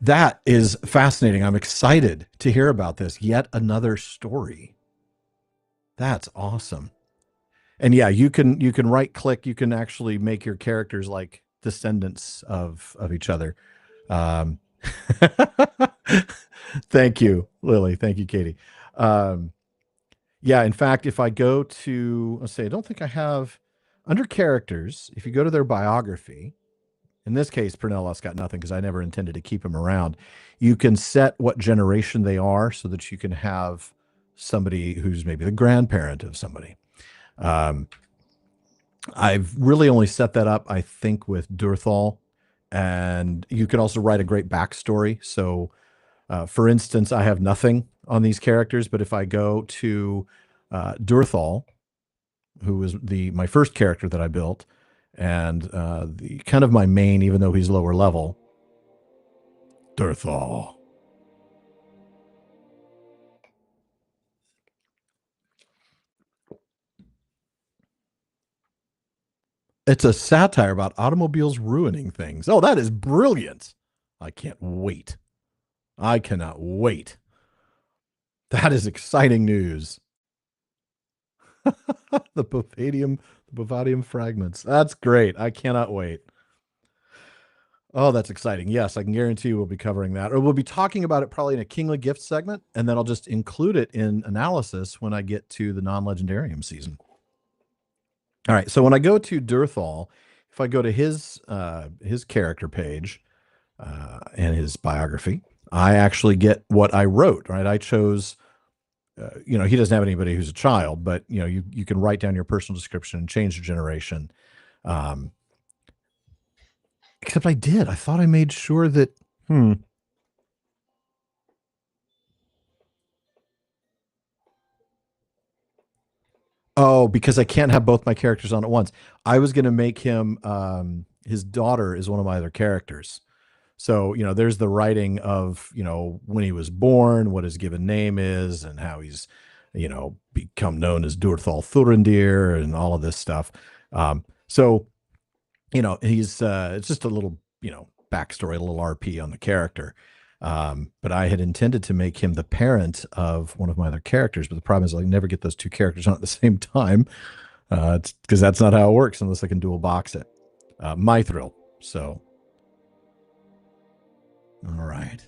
[SPEAKER 1] that is fascinating. I'm excited to hear about this. Yet another story. That's awesome. And yeah, you can right click, you can actually make your characters like descendants of each other. Um, thank you, Lily. Thank you, Katie. Um, yeah, in fact, if I go to, let's say, I don't think I have under characters, if you go to their biography, in this case, Pernellos got nothing because I never intended to keep him around. You can set what generation they are so that you can have somebody who's maybe the grandparent of somebody. Um, I've really only set that up, I think, with Durthal. And you can also write a great backstory. So, for instance, I have nothing on these characters, but if I go to Durthal, who was my first character that I built, and the kind of my main, even though he's lower level, Durthal. It's a satire about automobiles ruining things. Oh, that is brilliant. I can't wait. I cannot wait. That is exciting news. the Bovadium fragments. That's great. I cannot wait. Oh, that's exciting. Yes, I can guarantee we'll be covering that. Or we'll be talking about it probably in a Kingly Gift segment, and then I'll just include it in analysis when I get to the non-legendarium season. All right. So when I go to Durthal, if I go to his character page and his biography, I actually get what I wrote. Right. I chose. He doesn't have anybody who's a child, but you can write down your personal description and change the generation. Um, except I did. I thought I made sure that. Oh, because I can't have both my characters on at once. I was going to make him. His daughter is one of my other characters. So, there's the writing of, when he was born, what his given name is, and how he's, become known as Durthal Thurendir and all of this stuff. So, he's, it's just a little, backstory, a little RP on the character. But I had intended to make him the parent of one of my other characters. But the problem is I never get those two characters on at the same time. It's because that's not how it works unless I can dual box it. Mithril. So, all right.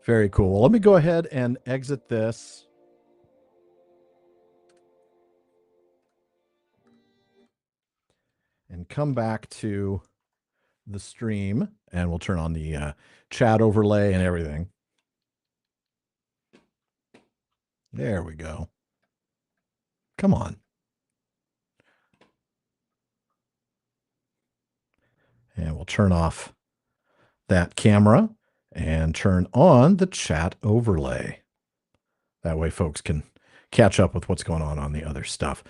[SPEAKER 1] Very cool. Well, let me go ahead and exit this. And come back to the stream, and we'll turn on the chat overlay and everything. There we go. Come on. And we'll turn off that camera and turn on the chat overlay. That way folks can catch up with what's going on the other stuff.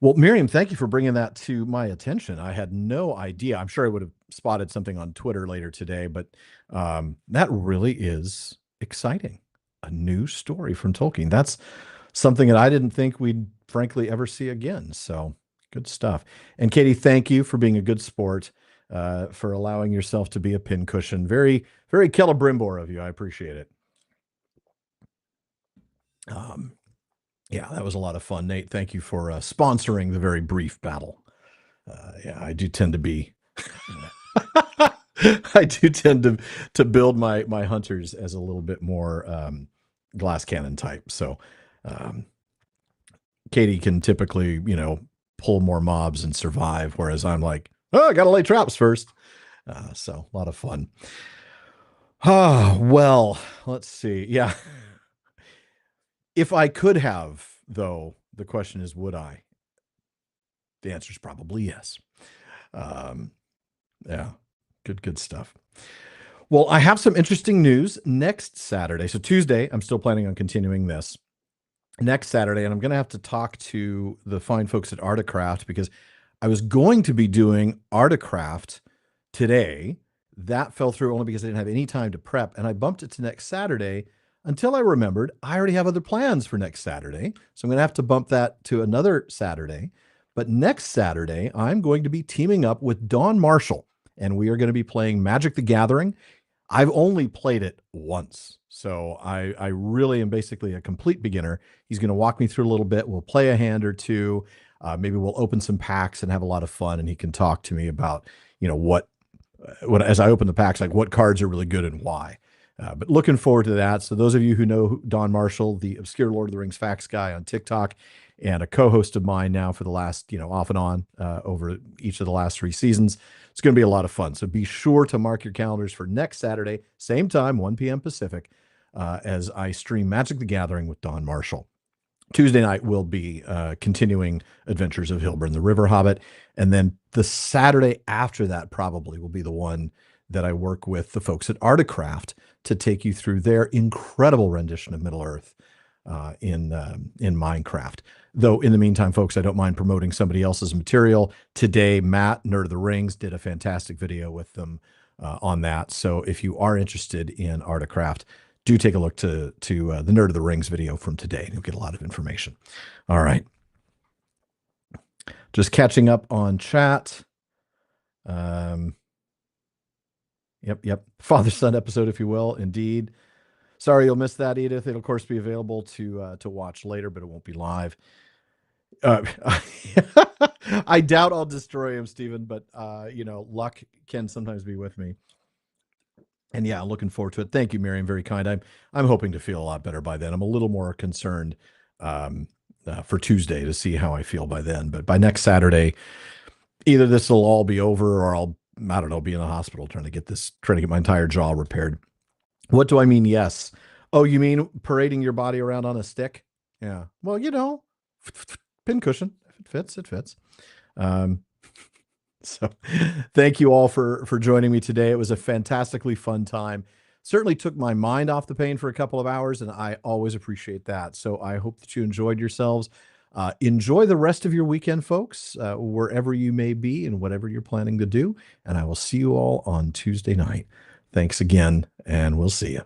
[SPEAKER 1] Well, Miriam, thank you for bringing that to my attention. I had no idea. I'm sure I would have spotted something on Twitter later today, but that really is exciting. A new story from Tolkien. That's something that I didn't think we'd frankly ever see again. So good stuff. And Katie, thank you for being a good sport, for allowing yourself to be a pincushion. Very, very Celebrimbor of you. I appreciate it. Yeah, that was a lot of fun. Nate, thank you for sponsoring the very brief battle. Yeah, I do tend to be. I do tend to build my hunters as a little bit more glass cannon type. So Katie can typically, pull more mobs and survive, whereas I'm like, oh, I got to lay traps first. So a lot of fun. Well, let's see. Yeah. If I could have, though, the question is, would I? The answer is probably yes. Yeah, good stuff. Well, I have some interesting news next Saturday. So Tuesday, I'm still planning on continuing this. Next Saturday, and I'm going to have to talk to the fine folks at Articraft because I was going to be doing Articraft today. That fell through only because I didn't have any time to prep, and I bumped it to next Saturday until I remembered I already have other plans for next Saturday. So I'm going to have to bump that to another Saturday. But next Saturday, I'm going to be teaming up with Dawn Marshall, and we are going to be playing Magic the Gathering. I've only played it once, so I really am basically a complete beginner. He's going to walk me through a little bit. We'll play a hand or two. Maybe we'll open some packs and have a lot of fun, and he can talk to me about, what as I open the packs, like what cards are really good and why. But looking forward to that. So those of you who know Don Marshall, the obscure Lord of the Rings facts guy on TikTok, and a co-host of mine now for the last, off and on over each of the last 3 seasons, it's going to be a lot of fun. So be sure to mark your calendars for next Saturday, same time, 1 p.m. Pacific, as I stream Magic the Gathering with Don Marshall. Tuesday night will be continuing Adventures of Hilburn the River Hobbit. And then the Saturday after that probably will be the one that I work with the folks at Articraft to take you through their incredible rendition of Middle-earth in Minecraft. Though in the meantime, folks, I don't mind promoting somebody else's material. Today, Matt, Nerd of the Rings, did a fantastic video with them on that. So if you are interested in Articraft, do take a look to the Nerd of the Rings video from today. You'll get a lot of information. All right. Just catching up on chat. Yep. Father-son episode, if you will. Indeed. Sorry you'll miss that, Edith. It'll, of course, be available to watch later, but it won't be live. I doubt I'll destroy him, Stephen, but, luck can sometimes be with me. And yeah, looking forward to it. Thank you, Miriam. Very kind. I'm hoping to feel a lot better by then. I'm a little more concerned for Tuesday to see how I feel by then. But by next Saturday, either this will all be over or I don't know, be in the hospital trying to get my entire jaw repaired. What do I mean? Yes. Oh, you mean parading your body around on a stick? Yeah. Well, pin cushion. If it fits, it fits. So thank you all for joining me today. It was a fantastically fun time. Certainly took my mind off the pain for a couple of hours, and I always appreciate that. So I hope that you enjoyed yourselves. Enjoy the rest of your weekend, folks, wherever you may be and whatever you're planning to do. And I will see you all on Tuesday night. Thanks again, and we'll see you.